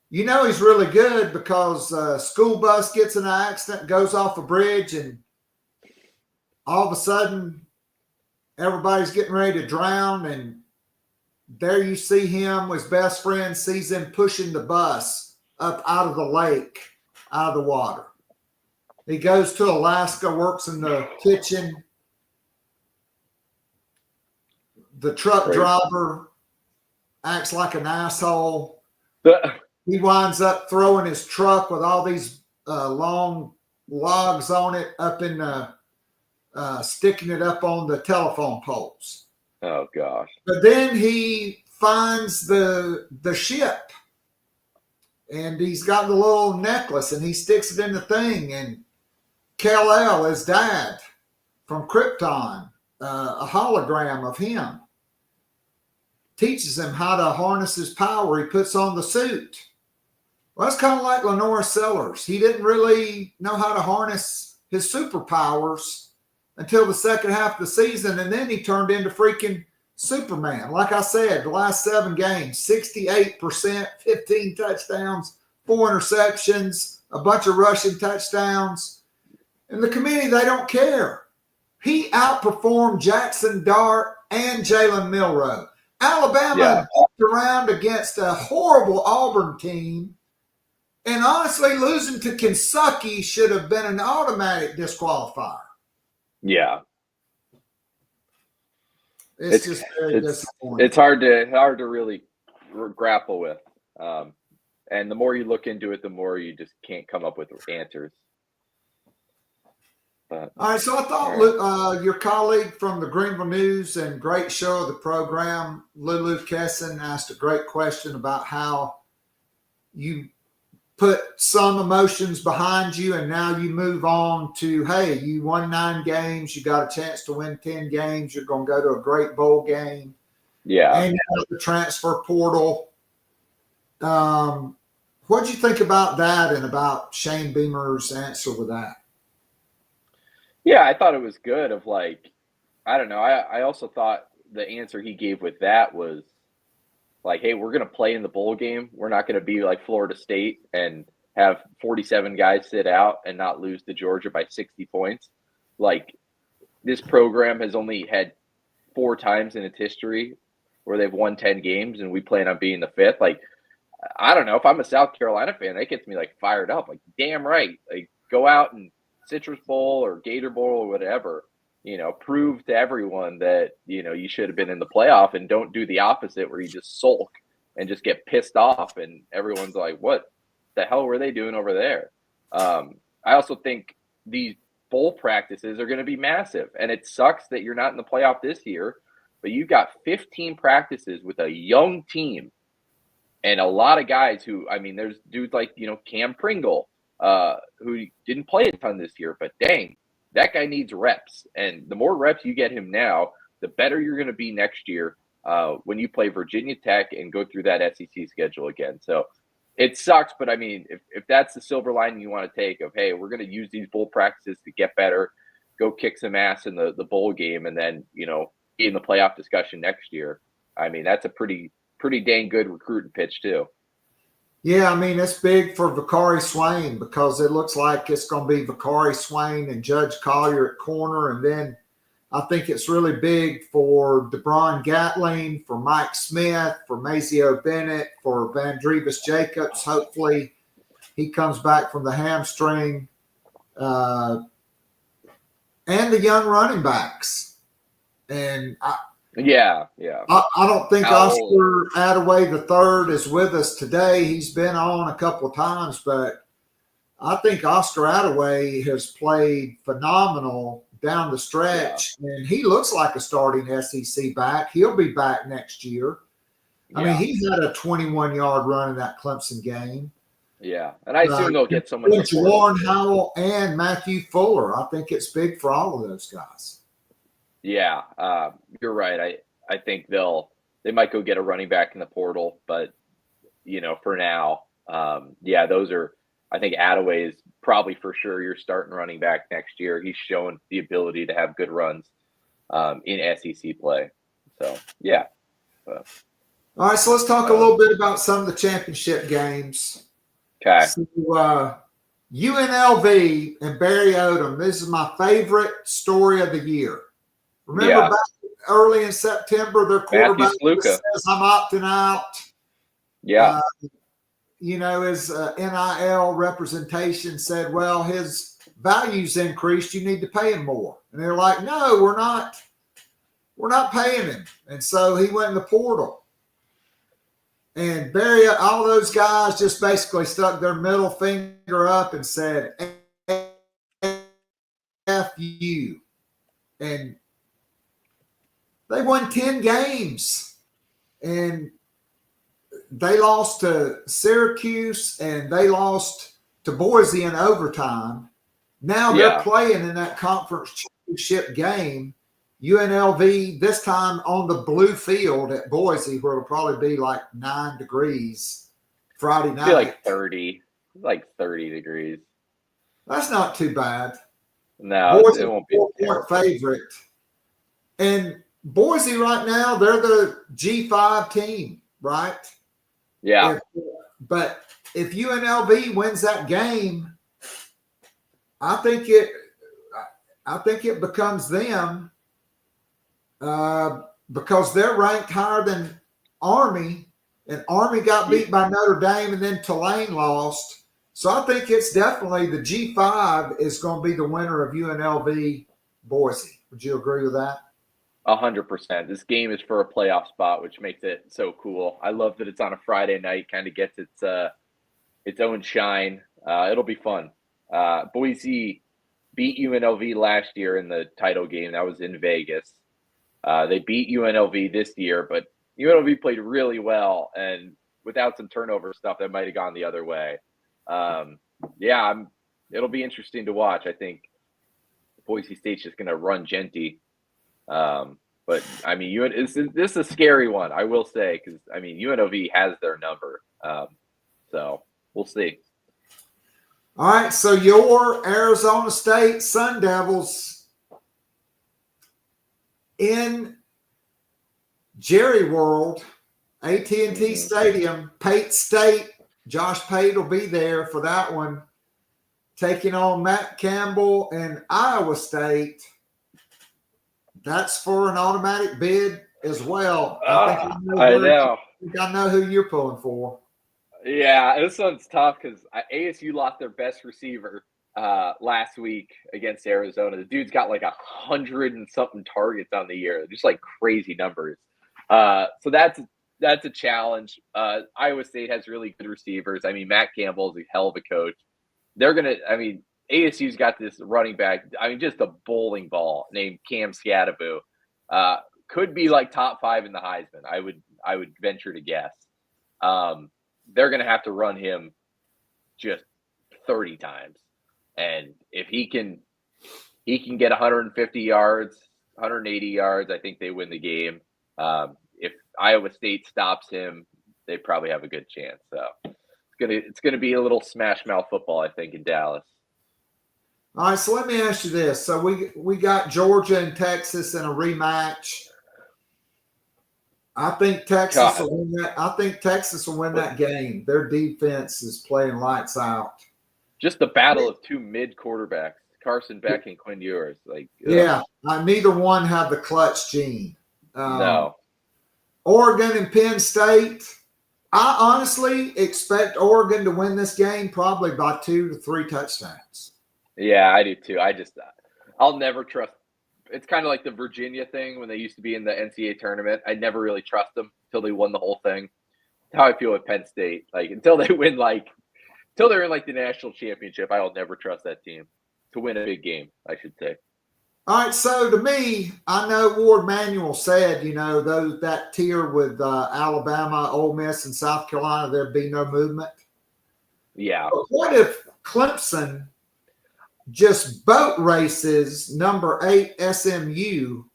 he's really good, because a school bus gets in an accident, goes off a bridge, and all of a sudden everybody's getting ready to drown, and there you see him, his best friend sees him pushing the bus up out of the lake, out of the water. He goes to Alaska, works in the kitchen. The truck driver acts like an asshole. He winds up throwing his truck with all these long logs on it up in sticking it up on the telephone poles. Oh gosh. But then he finds the ship, and he's got the little necklace, and he sticks it in the thing, and Kal-El, his dad from Krypton, a hologram of him, teaches him how to harness his power. He puts on the suit. Well, that's kind of like Lenora Sellers. He didn't really know how to harness his superpowers until the second half of the season, and then he turned into freaking Superman. Like I said, the last 7 games, 68%, 15 touchdowns, 4 interceptions, a bunch of rushing touchdowns. And the committee, they don't care. He outperformed Jackson Dart and Jalen Milroe. Alabama walked around against a horrible Auburn team, and honestly, losing to Kentucky should have been an automatic disqualifier. Yeah, it's just very disappointing. It's hard to really grapple with, and the more you look into it, the more you just can't come up with answers. But, all right, so I thought your colleague from the Greenville News and great show of the program, Lulu Kesson, asked a great question about how you put some emotions behind you, and now you move on to, hey, you won 9 games, you got a chance to win 10 games, you're going to go to a great bowl game. Yeah. And the transfer portal. What did you think about that and about Shane Beamer's answer with that? Yeah, I thought it was good of like, I don't know. I also thought the answer he gave with that was like, hey, we're going to play in the bowl game. We're not going to be like Florida State and have 47 guys sit out and not lose to Georgia by 60 points. Like, this program has only had 4 times in its history where they've won 10 games, and we plan on being the 5th. Like, I don't know. If I'm a South Carolina fan, that gets me like fired up. Like, damn right. Like, go out and Citrus Bowl or Gator Bowl or whatever. Prove to everyone that you should have been in the playoff, and don't do the opposite where you just sulk and just get pissed off, and everyone's like, "What the hell were they doing over there?" I also think these bowl practices are going to be massive, and it sucks that you're not in the playoff this year. But you got 15 practices with a young team. And a lot of guys who, there's dudes like, Cam Pringle, who didn't play a ton this year, but dang, that guy needs reps. And the more reps you get him now, the better you're going to be next year when you play Virginia Tech and go through that SEC schedule again. So it sucks, but if that's the silver lining you want to take of, hey, we're going to use these bowl practices to get better, go kick some ass in the bowl game, and then, be in the playoff discussion next year. That's a pretty dang good recruiting pitch too. Yeah, it's big for Vakari Swain because it looks like it's going to be Vakari Swain and Judge Collier at corner. And then I think it's really big for DeBron Gatling, for Mike Smith, for Mazio Bennett, for Vandrevis Jacobs. Hopefully he comes back from the hamstring. And the young running backs. And I don't think Oscar Attaway III is with us today. He's been on a couple of times, but I think Oscar Attaway has played phenomenal down the stretch, and he looks like a starting SEC back. He'll be back next year. He had a 21-yard run in that Clemson game. Yeah, and I assume they'll get someone. Warren Howell and Matthew Fuller. I think it's big for all of those guys. Yeah, you're right. I think they might go get a running back in the portal, but for now, those are. I think Attaway is probably for sure your starting running back next year. He's shown the ability to have good runs in SEC play. So yeah. All right, so let's talk a little bit about some of the championship games. Okay. So, UNLV and Barry Odom. This is my favorite story of the year. Remember back early in September, their quarterback says, "I'm opting out." Yeah. His NIL representation said, "Well, his value's increased. You need to pay him more." And they're like, "No, we're not. We're not paying him." And so he went in the portal. And Barry, all those guys just basically stuck their middle finger up and said, "F you." And they won 10 games. And they lost to Syracuse and they lost to Boise in overtime. Now they're playing in that conference championship game. UNLV this time on the blue field at Boise, where it'll probably be like 9 degrees Friday night. It'll be like 30 degrees. That's not too bad. No, Boise, it won't be. 4-point favorite. And Boise right now, they're the G5 team, right? Yeah. But if UNLV wins that game, I think it becomes them because they're ranked higher than Army, and Army got beat by Notre Dame, and then Tulane lost. So I think it's definitely the G5 is going to be the winner of UNLV Boise. Would you agree with that? 100%. This game is for a playoff spot, which makes it so cool. I love that it's on a Friday night, kind of gets its own shine. It'll be fun. Boise beat UNLV last year in the title game. That was in Vegas. They beat UNLV this year, but UNLV played really well, and without some turnover stuff, that might have gone the other way. It'll be interesting to watch. I think Boise State's just going to run Genty. But this is a scary one, I will say, because UNLV has their number. So we'll see. All right, so your Arizona State Sun Devils in Jerry World, AT&T Stadium, Pate State. Josh Pate will be there for that one, taking on Matt Campbell and Iowa State. That's for an automatic bid as well. I know. think I know who you're pulling for. Yeah, this one's tough because ASU lost their best receiver last week against Arizona. The dude's got like 100 and something targets on the year, just like crazy numbers. So that's a challenge. Iowa State has really good receivers. I mean, Matt Campbell is a hell of a coach. ASU's got this running back. I mean, just a bowling ball named Cam Scadaboo. Could be like top 5 in the Heisman. I would venture to guess. They're going to have to run him just 30 times. And if he can get 150 yards, 180 yards, I think they win the game. If Iowa State stops him, they probably have a good chance. So it's gonna be a little smash mouth football, I think, in Dallas. All right, so let me ask you this. So we got Georgia and Texas in a rematch. I think Texas will win that. I think Texas will win that game. Their defense is playing lights out. Just the battle of two mid quarterbacks, Carson Beck and Quinn Ewers. Neither one have the clutch gene. No. Oregon and Penn State. I honestly expect Oregon to win this game probably by 2 to 3 touchdowns. Yeah, I do too. I'll never trust. It's kind of like the Virginia thing when they used to be in the NCAA tournament. I never really trust them until they won the whole thing. That's how I feel with Penn State. Until they're in the national championship, I will never trust that team to win a big game, I should say. All right, so to me, I know Ward Manuel said, that tier with Alabama, Ole Miss, and South Carolina, there'd be no movement. Yeah. But what if Clemson just boat races number 8 SMU?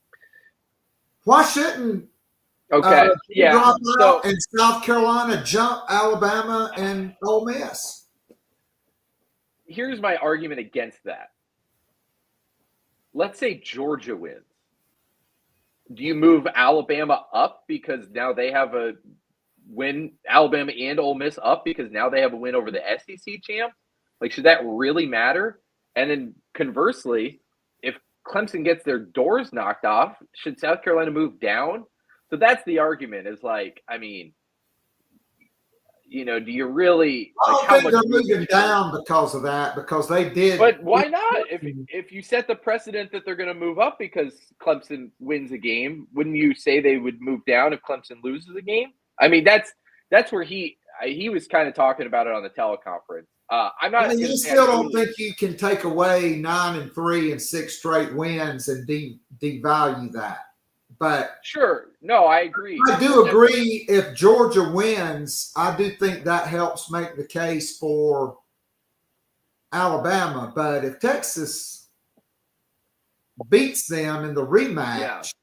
Why shouldn't drop out and South Carolina jump Alabama and Ole Miss? Here's my argument against that. Let's say Georgia wins. Do you move Alabama up because now they have a win, Alabama and Ole Miss up because now they have a win over the SEC champ? Should that really matter? And then conversely, if Clemson gets their doors knocked off, should South Carolina move down? So that's the argument do you really I don't think they're moving down because of that, because they did. But why not? If you set the precedent that they're going to move up because Clemson wins a game, wouldn't you say they would move down if Clemson loses a game? I mean, that's where he was kind of talking about it on the teleconference. I'm not. You still don't think you can take away 9-3 and 6 straight wins and devalue that. But sure, no, I agree. I do agree. If Georgia wins, I do think that helps make the case for Alabama. But if Texas beats them in the rematch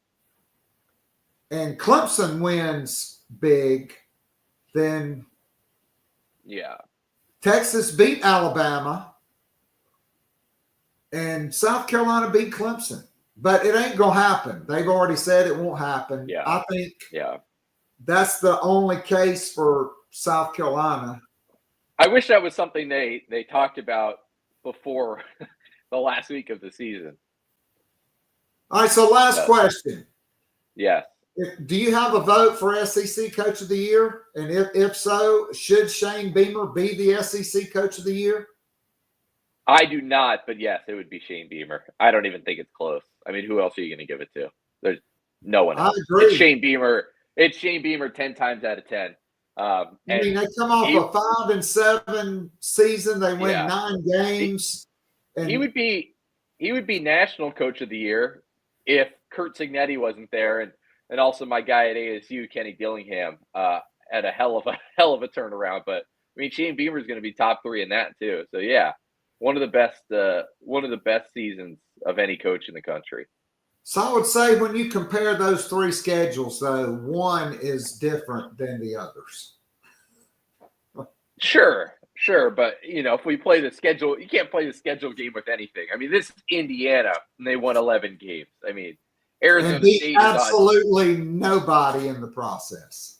and Clemson wins big, then Texas beat Alabama and South Carolina beat Clemson. But it ain't going to happen. They've already said it won't happen. Yeah. I think that's the only case for South Carolina. I wish that was something they talked about before the last week of the season. All right, so last question. Yes. Do you have a vote for SEC Coach of the Year? And if so, should Shane Beamer be the SEC Coach of the Year? I do not, but yes, it would be Shane Beamer. I don't even think it's close. I mean, who else are you going to give it to? There's no one else. I agree. It's Shane Beamer. It's Shane Beamer 10 times out of 10. They come off a 5-7 season. They win 9 games. He would be National Coach of the Year if Curt Cignetti wasn't there, and also my guy at ASU, Kenny Dillingham, at a hell of a turnaround. But I mean, Shane Beamer is going to be top 3 in that too. So yeah. One of the best seasons of any coach in the country. So I would say when you compare those 3 schedules, though, one is different than the others. Sure. But, if we play the schedule, you can't play the schedule game with anything. I mean, this is Indiana, and they won 11 games. I mean, Arizona State absolutely nobody in the process.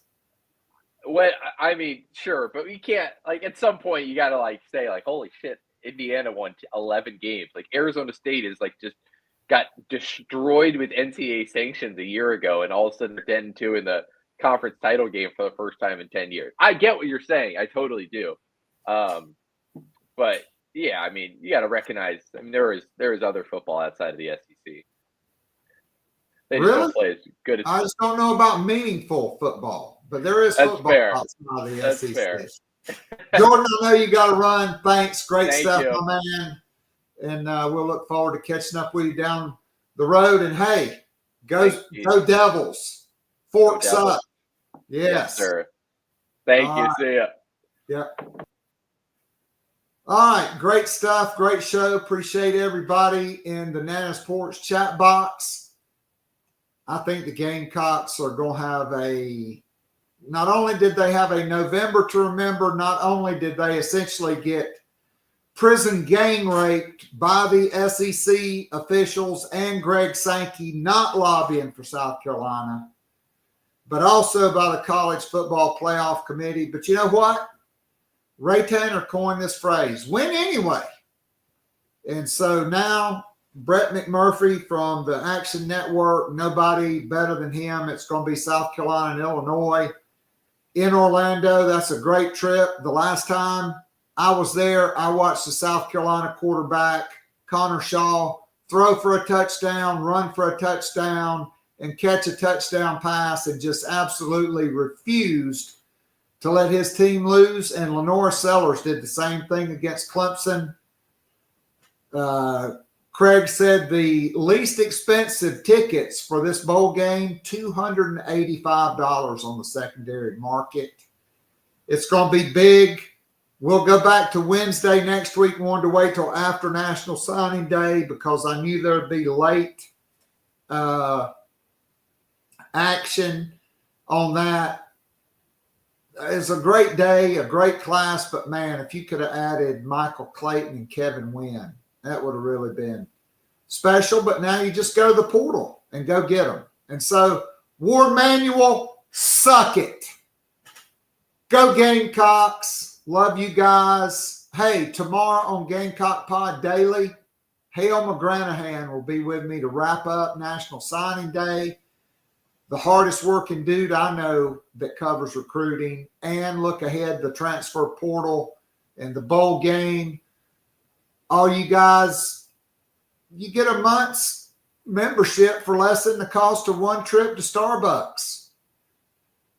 Well, I mean, sure, but we can't, at some point, you got to, say, holy shit. Indiana won 11 games. Arizona State is just got destroyed with NCAA sanctions a year ago, and all of a sudden they're 10-2 in the conference title game for the first time in 10 years. I get what you're saying. I totally do. But yeah, I mean, you got to recognize. I mean, there is other football outside of the SEC. They just don't play as good as. I just don't know about meaningful football, but there is football outside of the That's SEC. fair. Jordan, I know you got to run. Thanks, great Thank stuff, you. my man. And we'll look forward to catching up with you down the road. And hey, go Devils! Forks up. Yes, sir. Thank you. Right. See ya. Yeah. All right, great stuff, great show. Appreciate everybody in the Nana Sports chat box. I think the Gamecocks are going to have not only did they have a November to remember, not only did they essentially get prison gang raped by the SEC officials and Greg Sankey not lobbying for South Carolina, but also by the College Football Playoff Committee. But you know what? Ray Tanner coined this phrase, win anyway. And so now Brett McMurphy from the Action Network, nobody better than him. It's going to be South Carolina and Illinois in Orlando. That's a great trip. The last time I was there, I watched the South Carolina quarterback, Connor Shaw, throw for a touchdown, run for a touchdown, and catch a touchdown pass, and just absolutely refused to let his team lose. And Lenore Sellers did the same thing against Clemson. Craig said the least expensive tickets for this bowl game, $285 on the secondary market. It's going to be big. We'll go back to Wednesday next week. Wanted to wait till after National Signing Day because I knew there would be late action on that. It's a great day, a great class, but man, if you could have added Michael Clayton and Kevin Wynn, that would have really been special. But now you just go to the portal and go get them. And so, Ward Manuel, suck it. Go Gamecocks. Love you guys. Hey, tomorrow on Gamecock Pod Daily, Hale McGranahan will be with me to wrap up National Signing Day. The hardest working dude I know that covers recruiting, and look ahead the transfer portal and the bowl game. All you guys, you get a month's membership for less than the cost of one trip to Starbucks.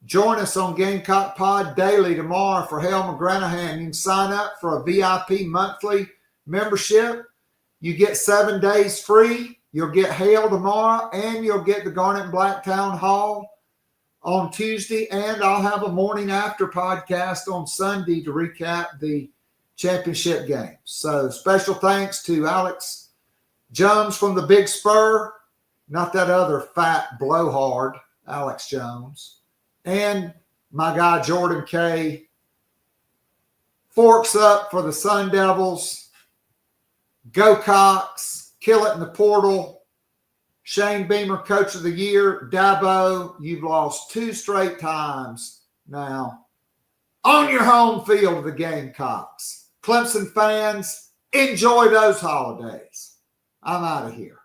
Join us on Gamecock Pod Daily tomorrow for Hale McGranahan. You can sign up for a VIP monthly membership. You get 7 days free. You'll get Hale tomorrow, and you'll get the Garnet and Black Town Hall on Tuesday, and I'll have a morning after podcast on Sunday to recap the championship game. So special thanks to Alex Jones from the Big Spur, not that other fat blowhard, Alex Jones, and my guy Jordan Kaye. Forks up for the Sun Devils. Go Cox. Kill it in the portal. Shane Beamer, Coach of the Year. Dabo, you've lost 2 straight times now on your home field of the Gamecocks. Clemson fans, enjoy those holidays. I'm out of here.